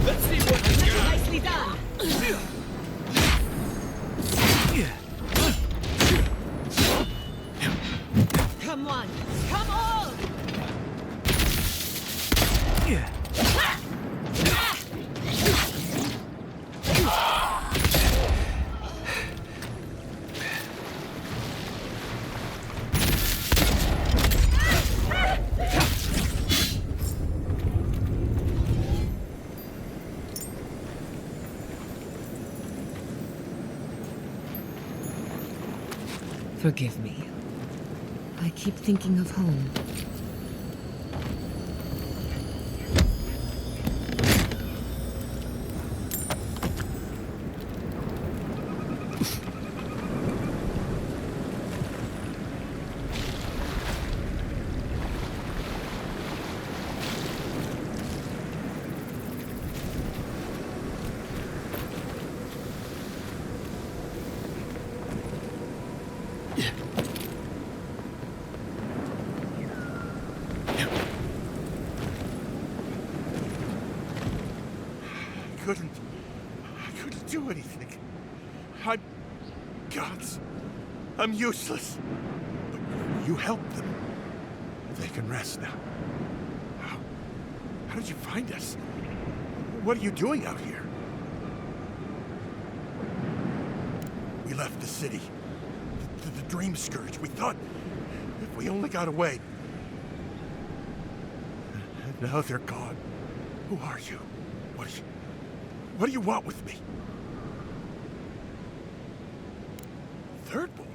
Let's see what this guy... Nicely done! Come on! Come on! Forgive me. I keep thinking of home. I couldn't do anything. I'm gods. I'm useless. But you helped them. They can rest now. How did you find us? What are you doing out here? We left the city. The Dream Scourge. We thought if we only got away. And now they're gone. Who are you? What do you want with me? Thirdborn?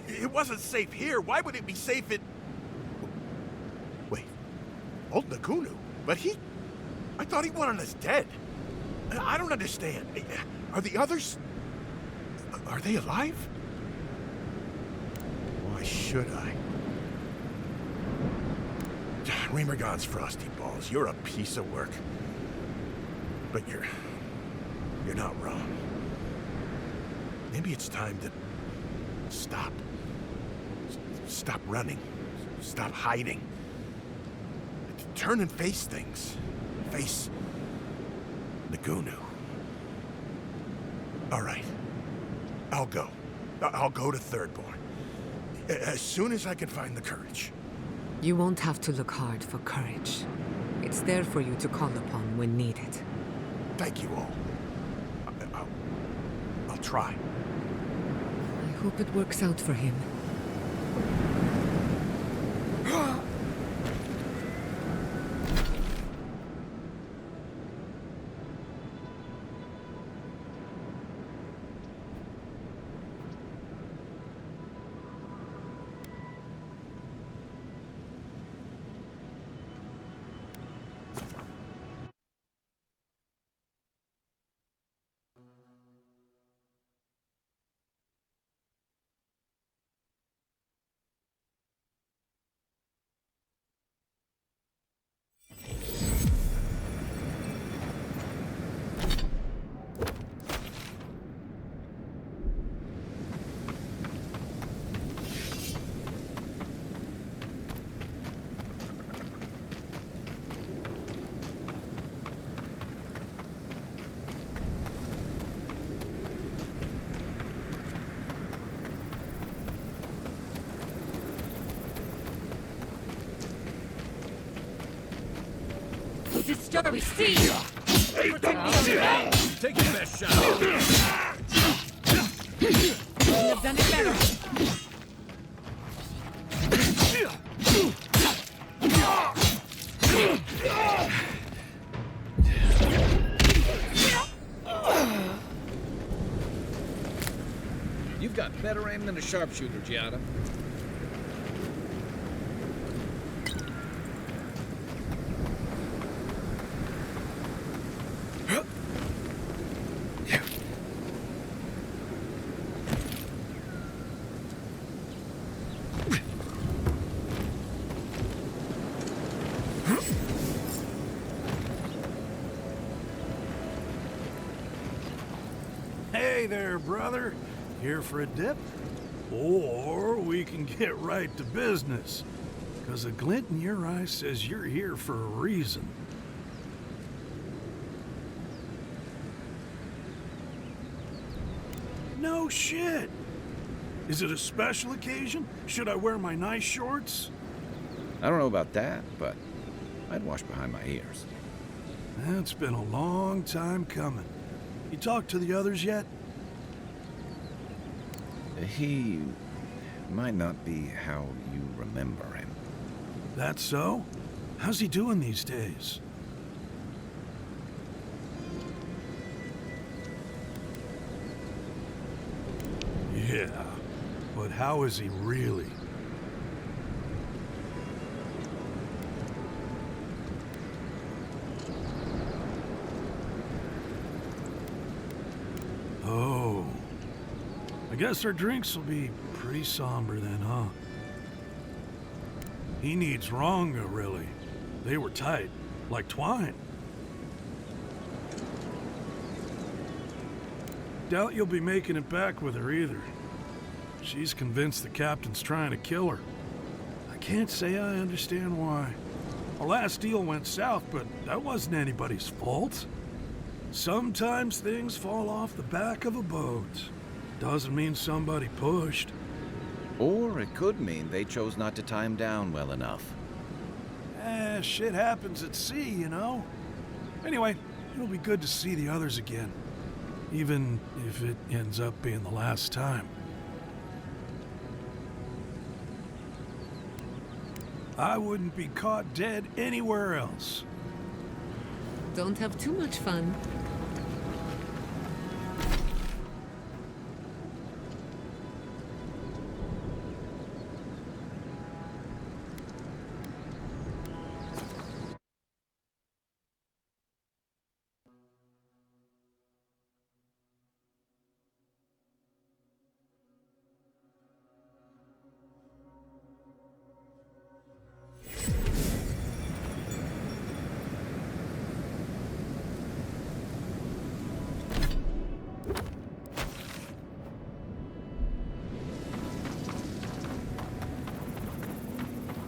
It wasn't safe here. Why would it be safe in... Wait. Old Nagunu? But I thought he wanted us dead. I don't understand. Are the others... Are they alive? Why should I? Remergon's frosty balls. You're a piece of work. But you're not wrong. Maybe it's time to stop. Stop running. Stop hiding. Turn and face things. Face Nagunu. All right. I'll go. I'll go to Thirdborn. As soon as I can find the courage. You won't have to look hard for courage. It's there for you to call upon when needed. Thank you all. I'll try. I hope it works out for him. Sister, we see! Take your best shot. Couldn't have done it better. Better aim than a sharpshooter, J.Heras. Hey there, brother. Here for a dip? Or we can get right to business. 'Cause a glint in your eye says you're here for a reason. No shit! Is it a special occasion? Should I wear my nice shorts? I don't know about that, but I'd wash behind my ears. It's been a long time coming. You talked to the others yet? He might not be how you remember him. That so? How's he doing these days? Yeah, but how is he really? Oh. I guess our drinks will be pretty somber then, huh? He needs Ronga, really. They were tight, like twine. Doubt you'll be making it back with her either. She's convinced the captain's trying to kill her. I can't say I understand why. Our last deal went south, but that wasn't anybody's fault. Sometimes things fall off the back of a boat. Doesn't mean somebody pushed. Or it could mean they chose not to tie him down well enough. Shit happens at sea, you know? Anyway, it'll be good to see the others again. Even if it ends up being the last time. I wouldn't be caught dead anywhere else. Don't have too much fun.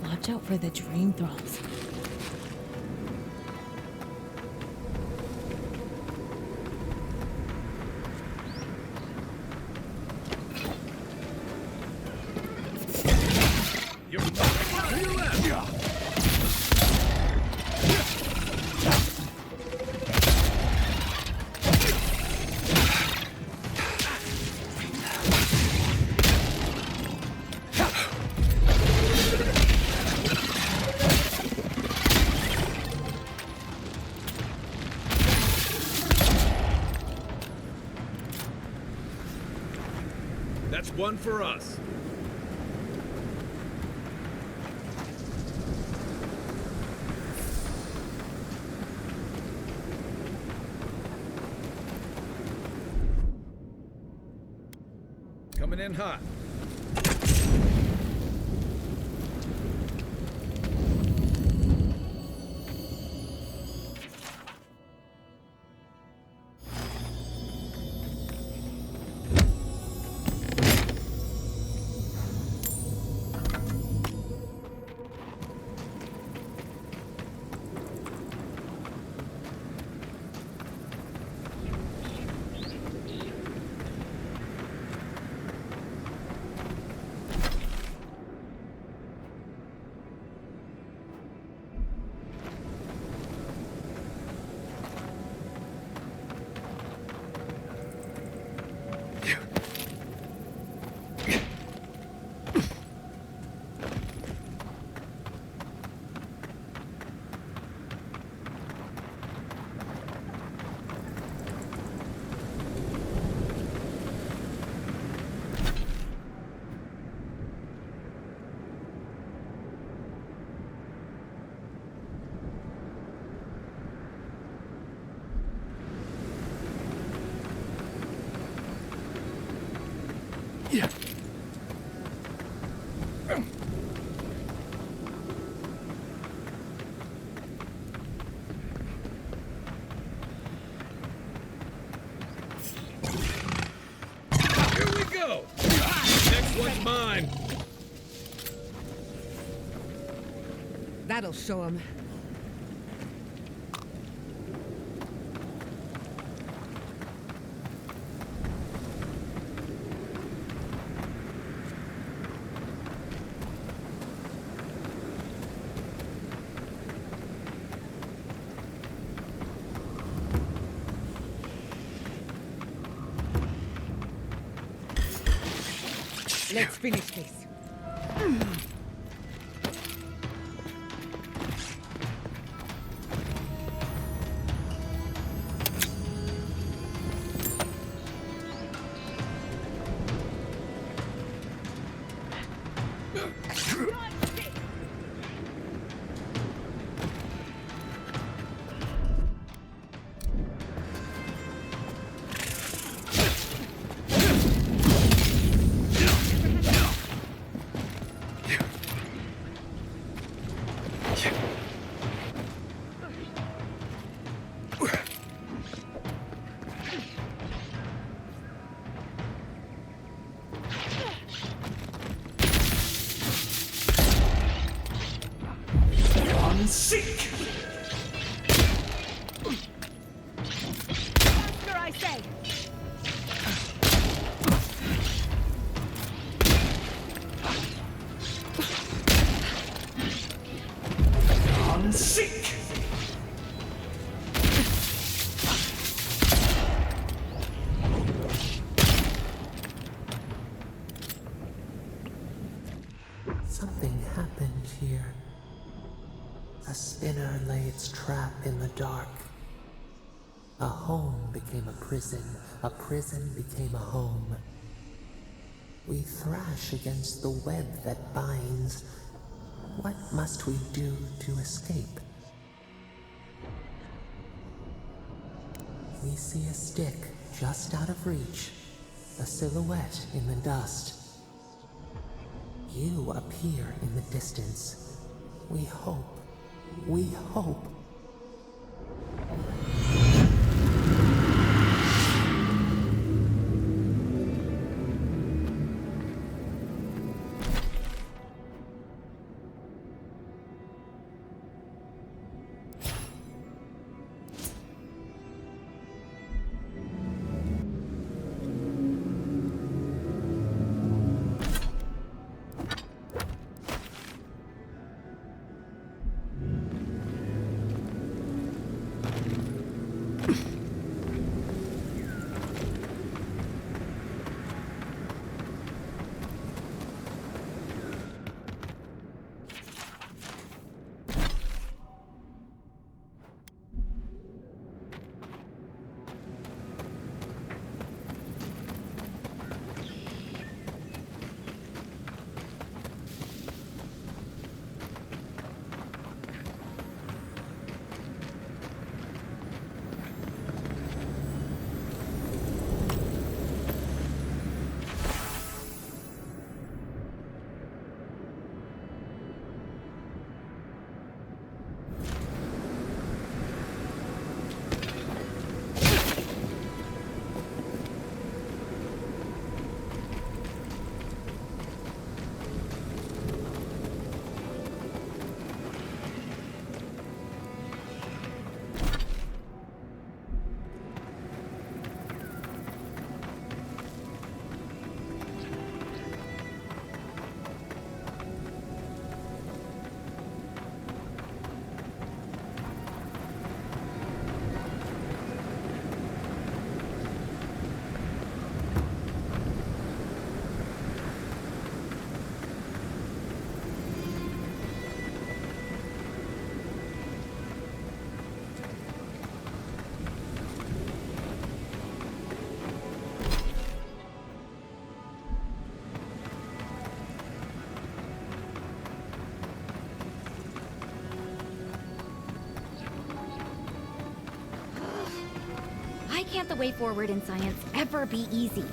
Watch out for the dream thralls. That's one for us. Coming in hot. That'll show him. Let's finish this. Seek! Faster, I say! Seek! Something happened here. A spinner lay its trap in the dark. A home became a prison became a home. We thrash against the web that binds. What must we do to escape? We see a stick just out of reach, a silhouette in the dust. You appear in the distance. We hope. We hope. Why can't the way forward in science ever be easy?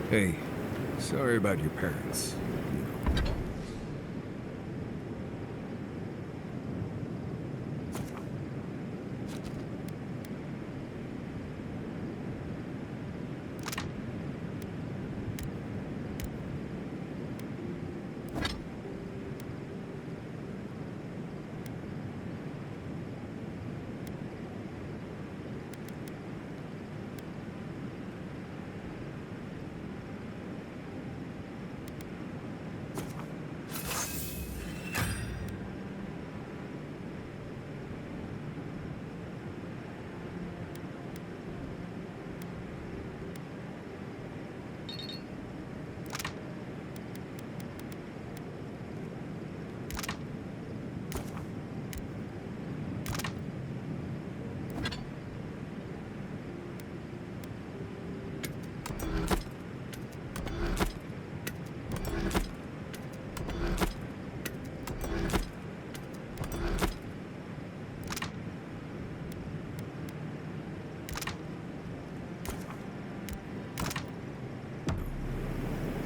Hey, Sorry about your parents.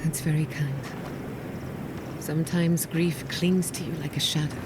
That's very kind. Sometimes grief clings to you like a shadow.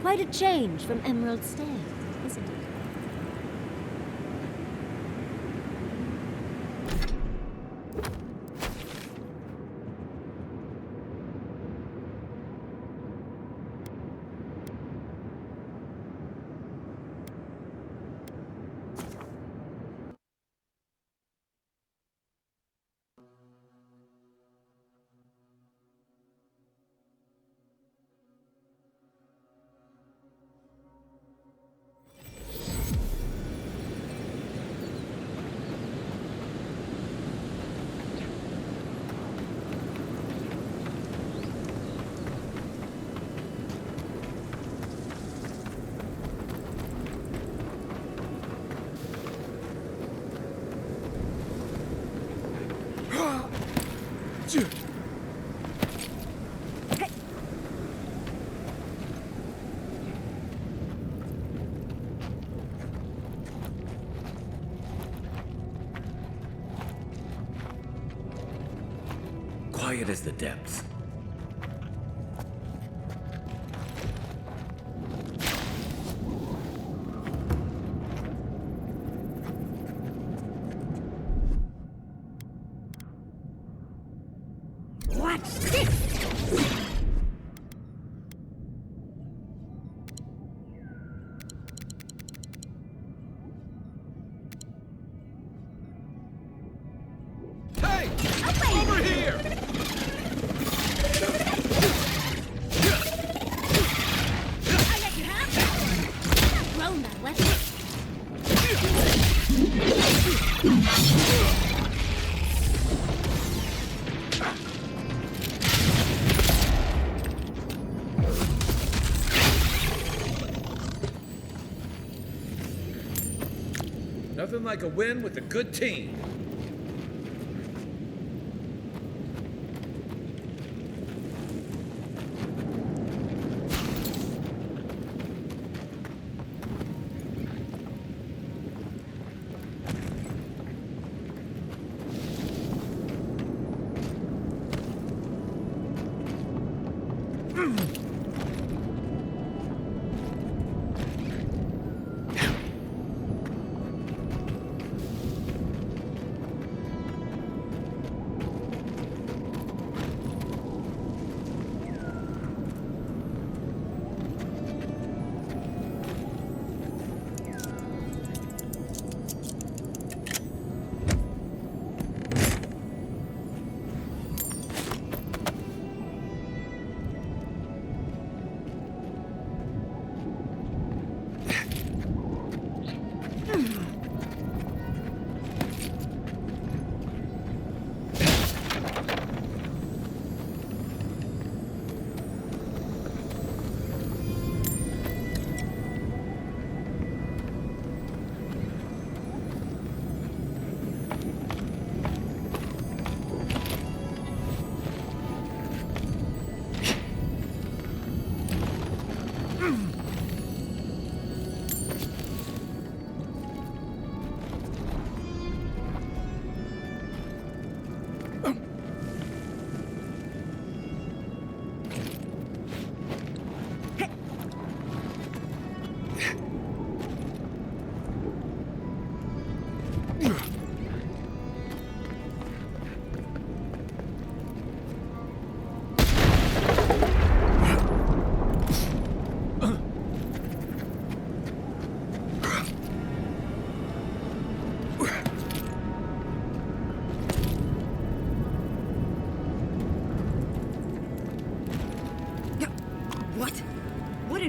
Quite a change from Emerald Stay, isn't it? Quiet as the depths. What's this? Hey! Over here! I let you have that. Not grown that weapon. Nothing like a win with a good team.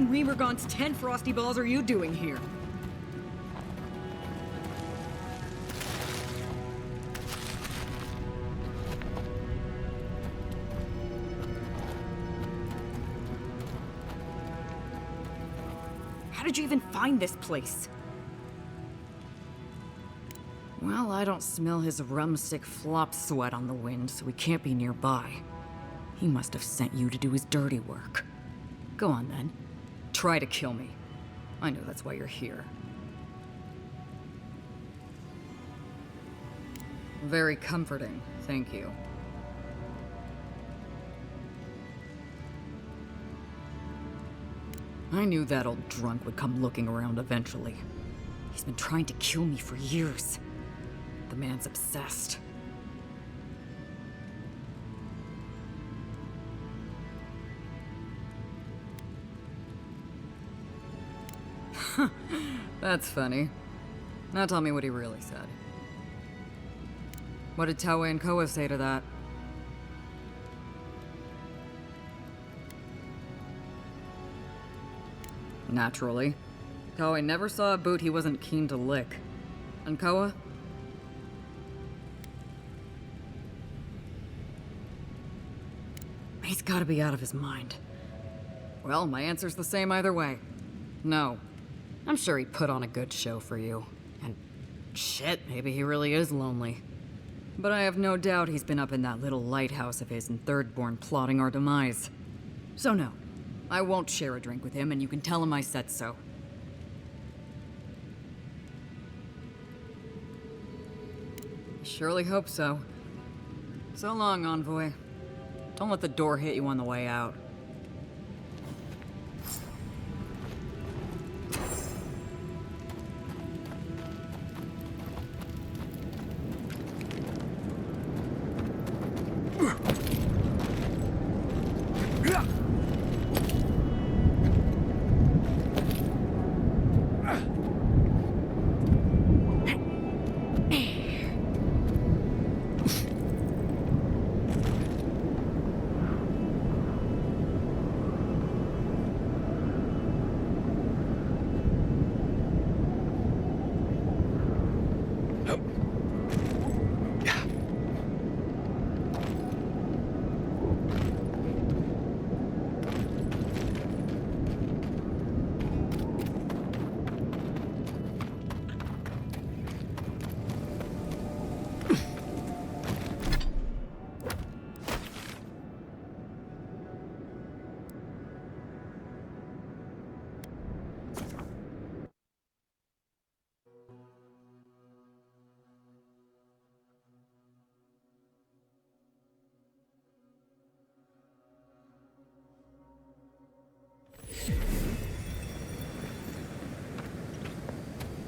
in Remergon's 10 frosty balls are you doing here? How did you even find this place? Well, I don't smell his rum-sick flop sweat on the wind, so he can't be nearby. He must have sent you to do his dirty work. Go on, then. Try to kill me. I know that's why you're here. Very comforting, thank you. I knew that old drunk would come looking around eventually. He's been trying to kill me for years. The man's obsessed. That's funny. Now tell me what he really said. What did Taue and Koa say to that? Naturally. Taue never saw a boot he wasn't keen to lick. And Koa? He's gotta be out of his mind. Well, my answer's the same either way. No. I'm sure he put on a good show for you. And shit, maybe he really is lonely. But I have no doubt he's been up in that little lighthouse of his in Thirdborn plotting our demise. So no, I won't share a drink with him, and you can tell him I said so. Surely hope so. So long, Envoy. Don't let the door hit you on the way out.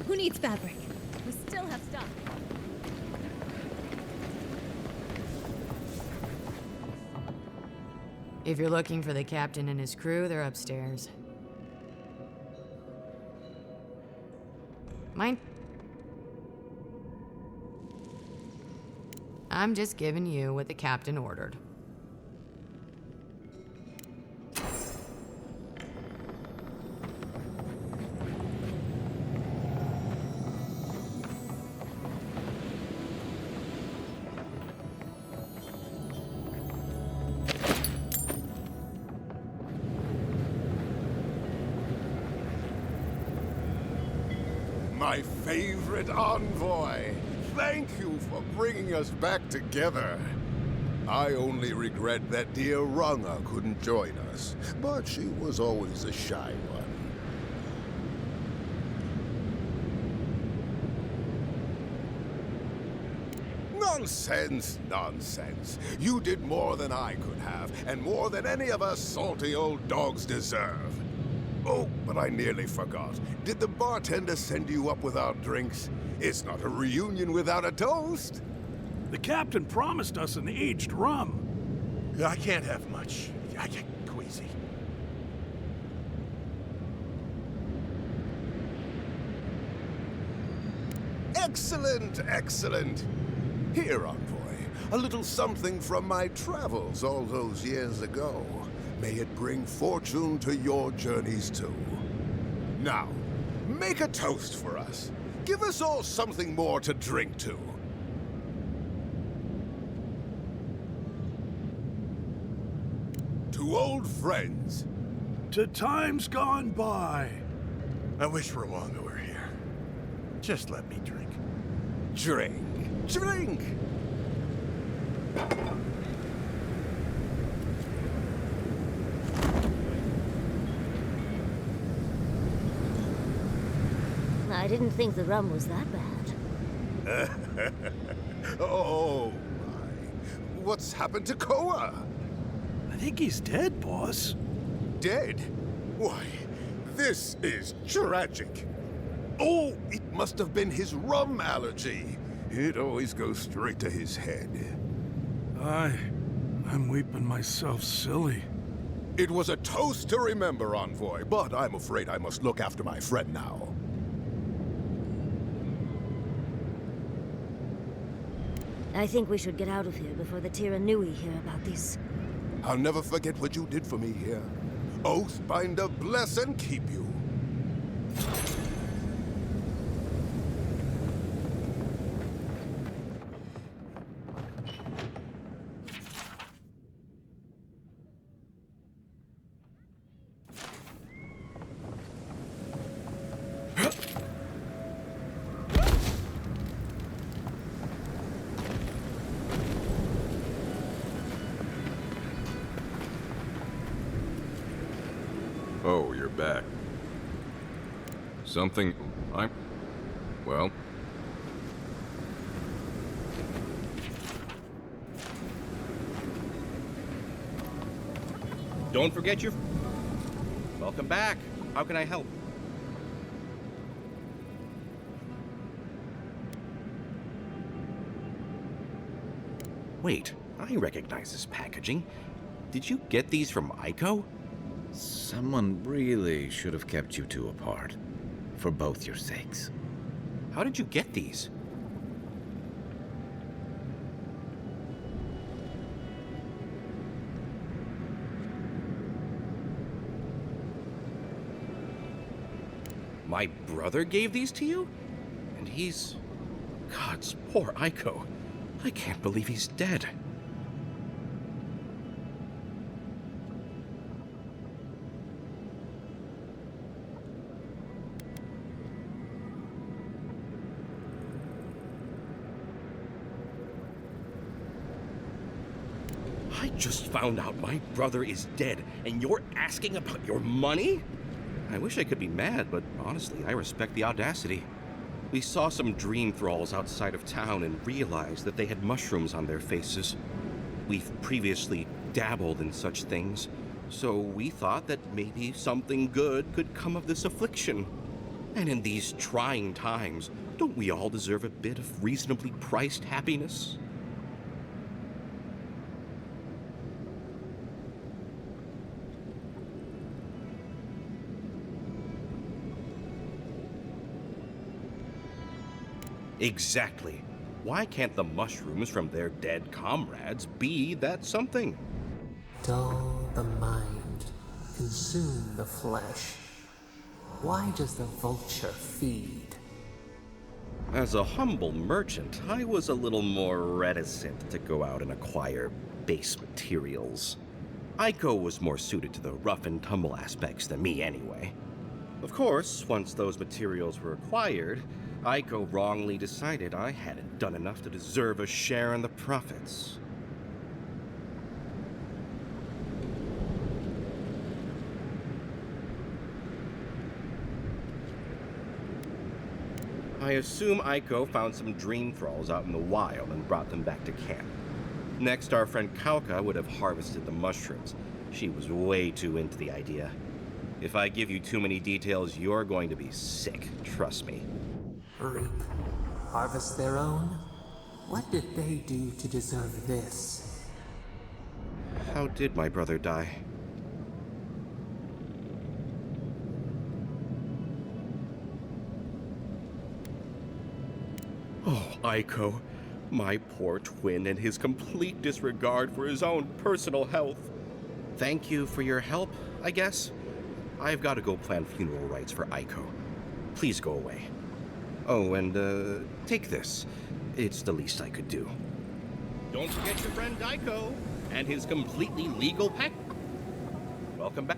Who needs fabric? We still have stock. If you're looking for the captain and his crew, they're upstairs. Mine? I'm just giving you what the captain ordered. My favorite envoy! Thank you for bringing us back together. I only regret that dear Runga couldn't join us, but she was always a shy one. Nonsense, nonsense. You did more than I could have, and more than any of us salty old dogs deserve. Oh, but I nearly forgot. Did the bartender send you up without drinks? It's not a reunion without a toast. The captain promised us an aged rum. I can't have much. I get queasy. Excellent, excellent. Here, envoy, a little something from my travels all those years ago. May it bring fortune to your journeys too. Now, make a toast for us. Give us all something more to drink to. To old friends. To times gone by. I wish Rwanga were here. Just let me drink. Drink. Drink! I didn't think the rum was that bad. Oh, my. What's happened to Koa? I think he's dead, boss. Dead? Why, this is tragic. Oh, it must have been his rum allergy. It always goes straight to his head. I'm weeping myself silly. It was a toast to remember, Envoy, but I'm afraid I must look after my friend now. I think we should get out of here before the Tiranui hear about this. I'll never forget what you did for me here. Oathbinder bless and keep you. Oh, you're back. Well... Don't forget your... Welcome back. How can I help? Wait, I recognize this packaging. Did you get these from Aiko? Someone really should have kept you two apart. For both your sakes. How did you get these? My brother gave these to you? And he's... God's poor Aiko. I can't believe he's dead. I just found out my brother is dead, and you're asking about your money? I wish I could be mad, but honestly, I respect the audacity. We saw some dream thralls outside of town and realized that they had mushrooms on their faces. We've previously dabbled in such things, so we thought that maybe something good could come of this affliction. And in these trying times, don't we all deserve a bit of reasonably priced happiness? Exactly. Why can't the mushrooms from their dead comrades be that something? Dull the mind, consume the flesh. Why does the vulture feed? As a humble merchant, I was a little more reticent to go out and acquire base materials. Aiko was more suited to the rough and tumble aspects than me anyway. Of course, once those materials were acquired, Aiko wrongly decided I hadn't done enough to deserve a share in the profits. I assume Aiko found some dream thralls out in the wild and brought them back to camp. Next, our friend Kauka would have harvested the mushrooms. She was way too into the idea. If I give you too many details, you're going to be sick, trust me. Reap, harvest their own? What did they do to deserve this? How did my brother die? Oh, Aiko, my poor twin and his complete disregard for his own personal health. Thank you for your help, I guess. I've got to go plan funeral rites for Aiko. Please go away. Oh, and take this. It's the least I could do. Don't forget your friend Aiko and his completely legal pet. Welcome back.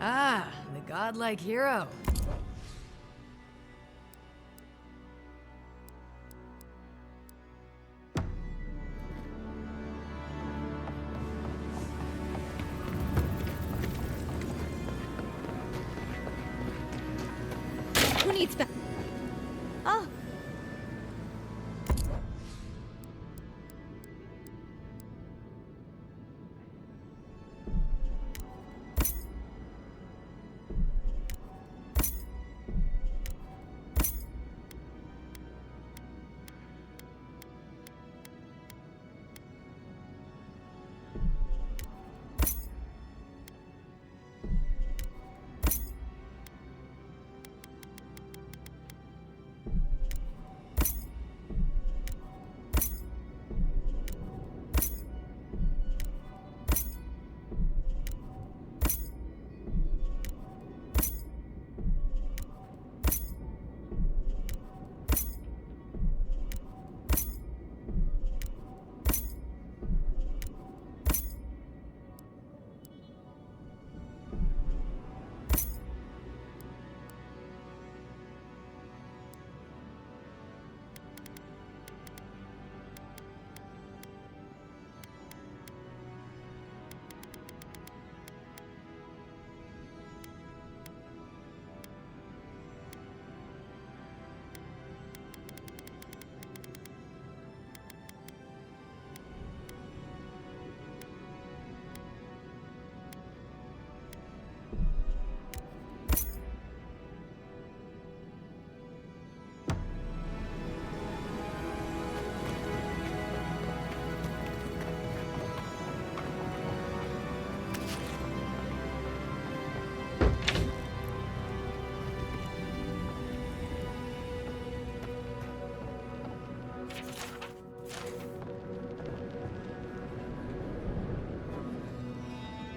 Ah, the godlike hero. Who needs Oh.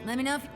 Let me know if...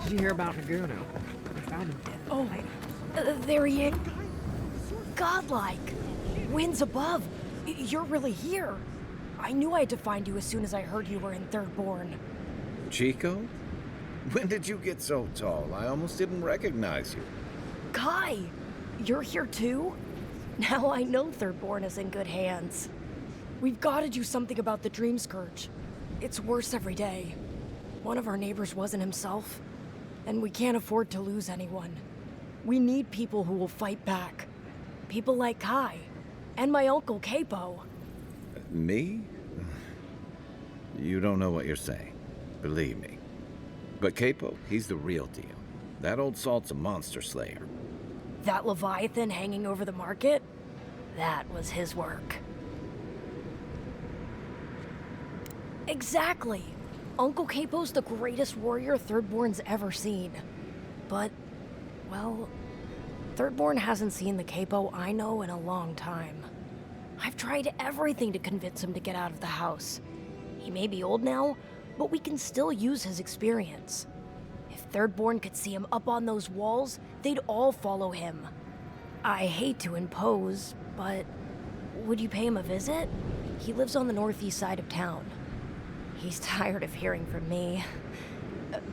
Did you hear about Naguno? I found him dead. Oh, there he is. Godlike. Winds above. You're really here. I knew I had to find you as soon as I heard you were in Thirdborn. Chico? When did you get so tall? I almost didn't recognize you. Kai, you're here too? Now I know Thirdborn is in good hands. We've got to do something about the Dream Scourge. It's worse every day. One of our neighbors wasn't himself, and we can't afford to lose anyone. We need people who will fight back. People like Kai, and my uncle Capo. Me? You don't know what you're saying. Believe me. But Capo, he's the real deal. That old salt's a monster slayer. That Leviathan hanging over the market? That was his work. Exactly! Uncle Capo's the greatest warrior Thirdborn's ever seen. But, well, Thirdborn hasn't seen the Capo I know in a long time. I've tried everything to convince him to get out of the house. He may be old now, but we can still use his experience. If Thirdborn could see him up on those walls, they'd all follow him. I hate to impose, but would you pay him a visit? He lives on the northeast side of town. He's tired of hearing from me.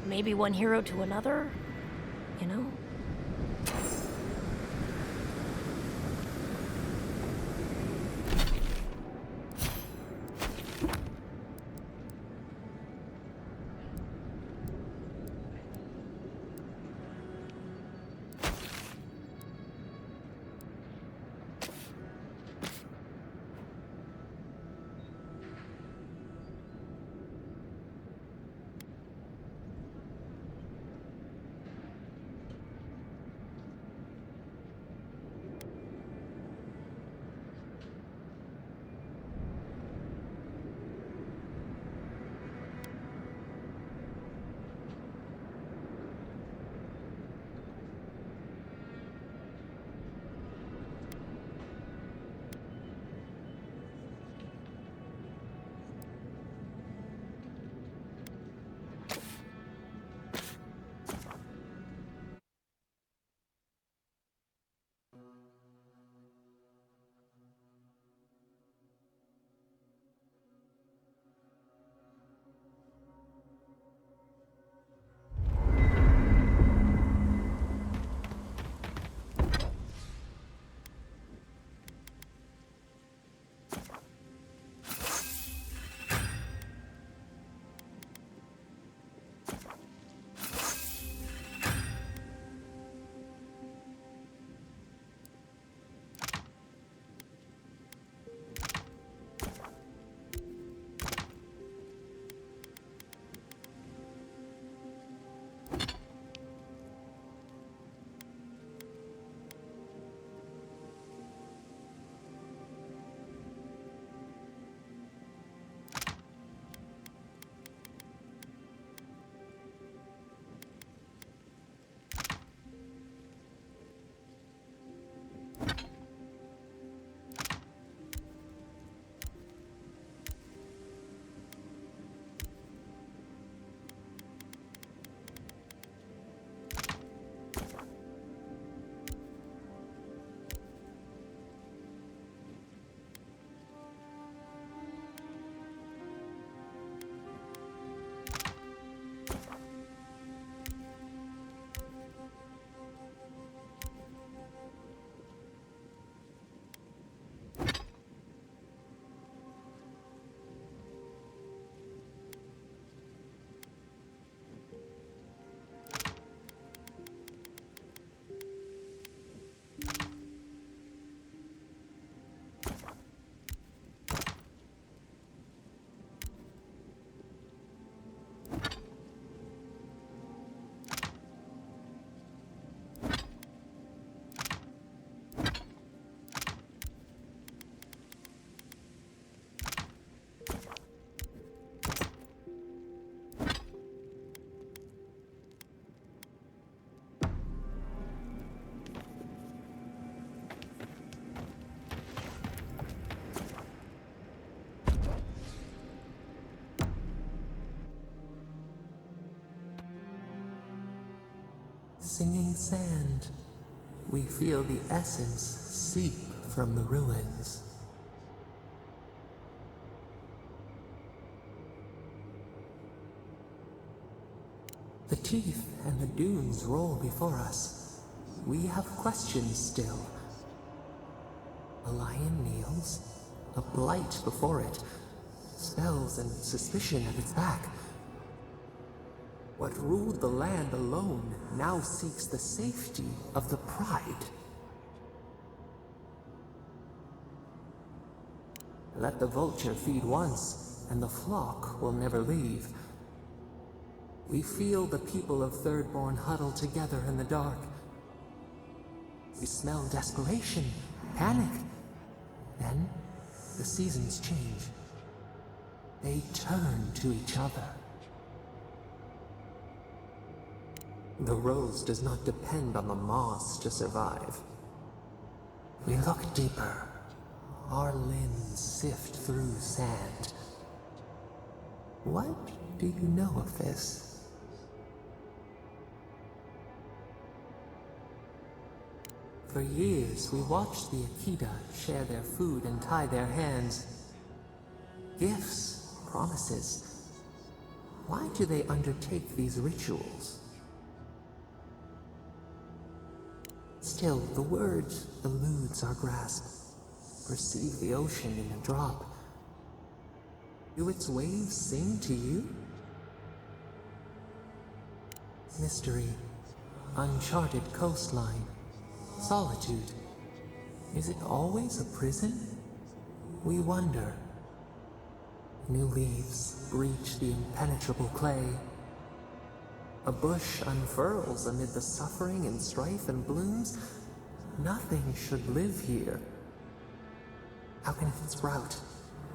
Maybe one hero to another, you know? Singing sand, we feel the essence seep from the ruins. The teeth and the dunes roll before us. We have questions still. A lion kneels, a blight before it, spells and suspicion at its back. What ruled the land alone now seeks the safety of the pride. Let the vulture feed once, and the flock will never leave. We feel the people of Thirdborn huddle together in the dark. We smell desperation, panic. Then, the seasons change. They turn to each other. The rose does not depend on the moss to survive. We look deeper. Our limbs sift through sand. What do you know of this? For years, we watched the Akita share their food and tie their hands. Gifts, promises. Why do they undertake these rituals? Still, the word eludes our grasp. Perceive the ocean in a drop. Do its waves sing to you? Mystery, uncharted coastline, solitude. Is it always a prison? We wonder. New leaves breach the impenetrable clay. A bush unfurls amid the suffering and strife and blooms. Nothing should live here. How can it sprout?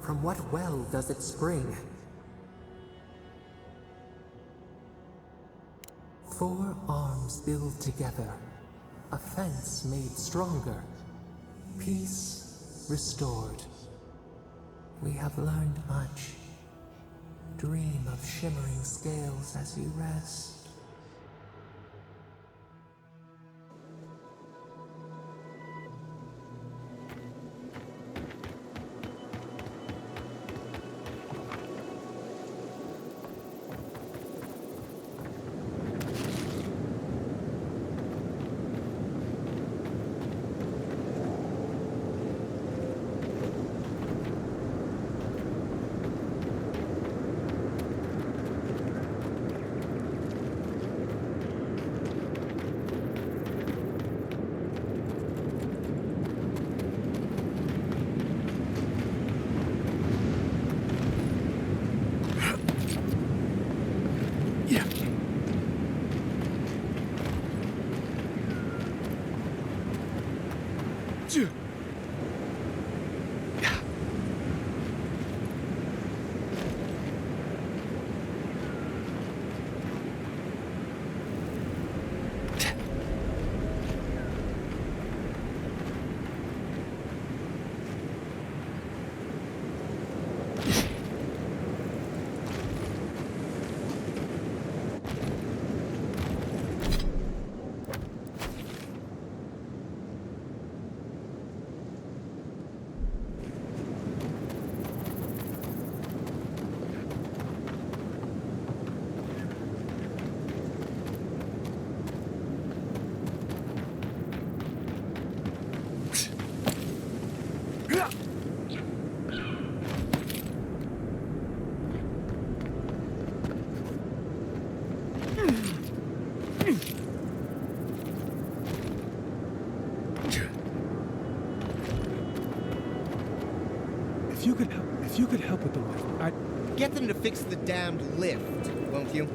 From what well does it spring? 4 arms build together, a fence made stronger, peace restored. We have learned much. Dream of shimmering scales as you rest. If you could help with the lift, I'd... Get them to fix the damned lift, won't you?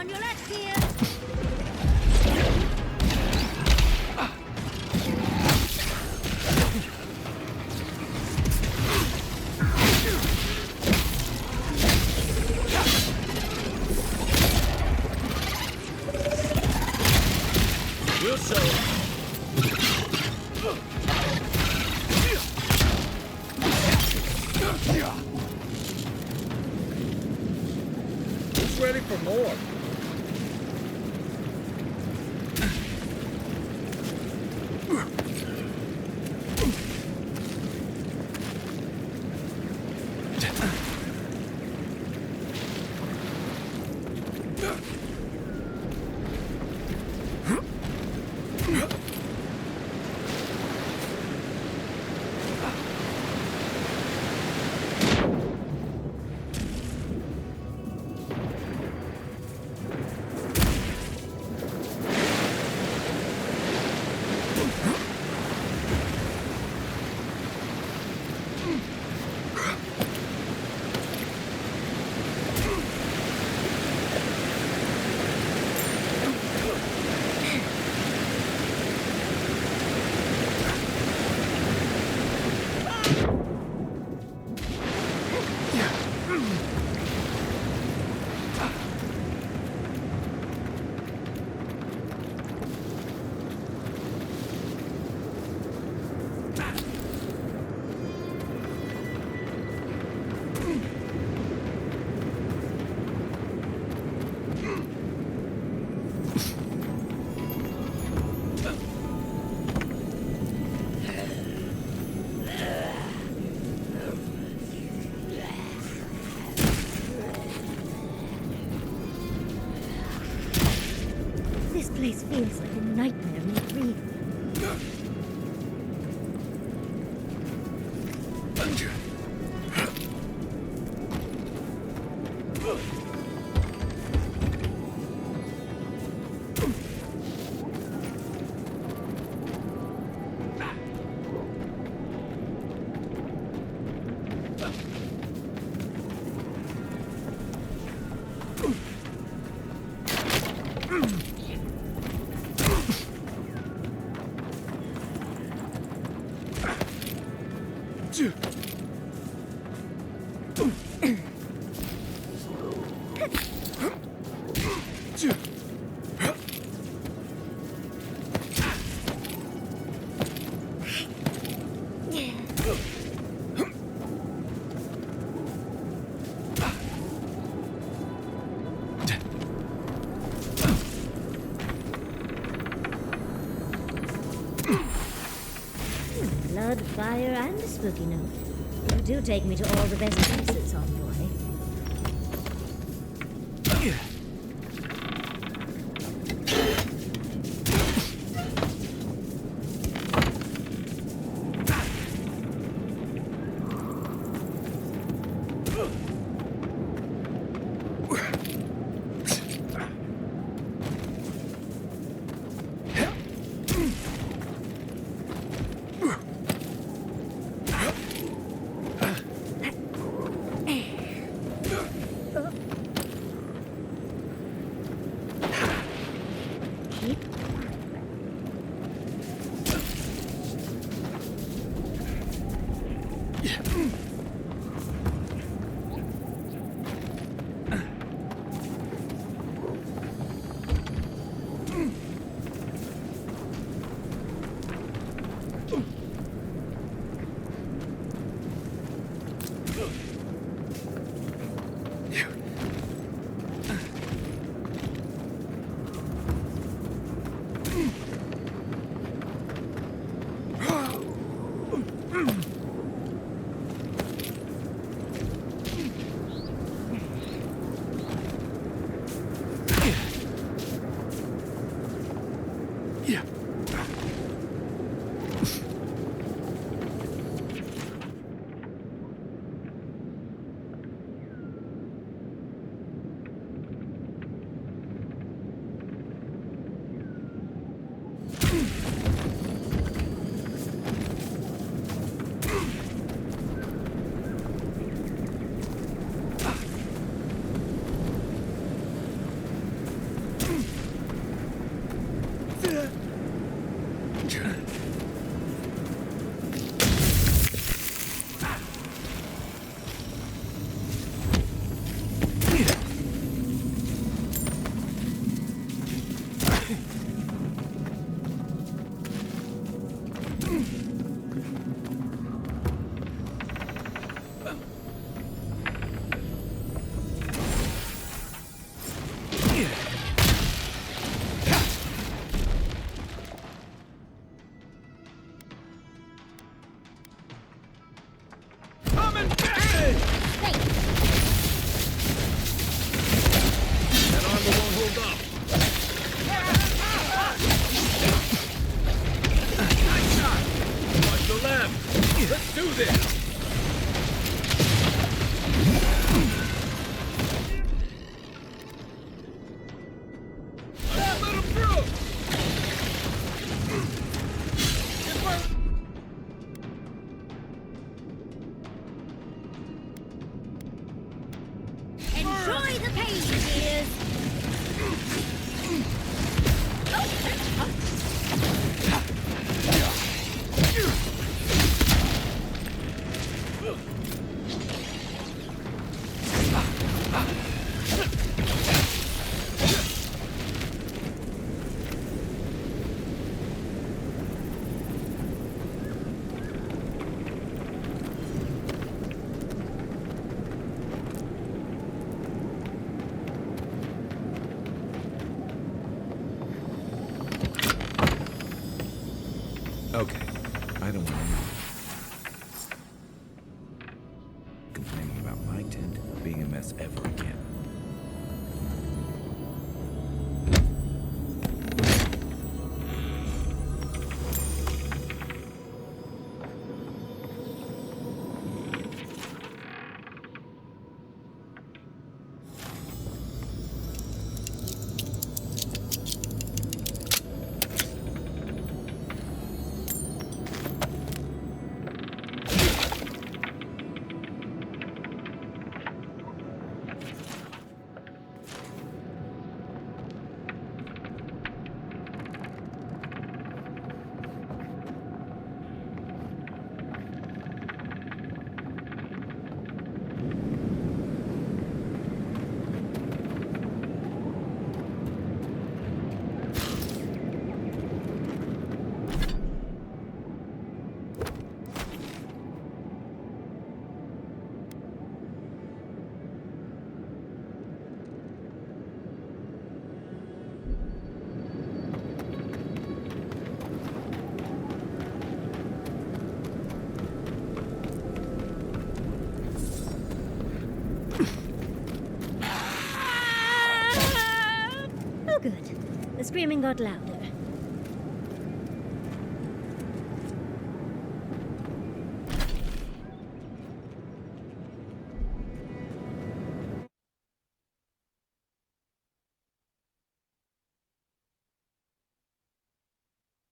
on your left here. We'll show. Who's ready for more? This place feels like a nightmare made real. Blood, fire, and a spooky note. You do take me to all the best places, envoy. Okay, I don't want to know. Complaining about my tent being a mess ever again. The screaming got louder.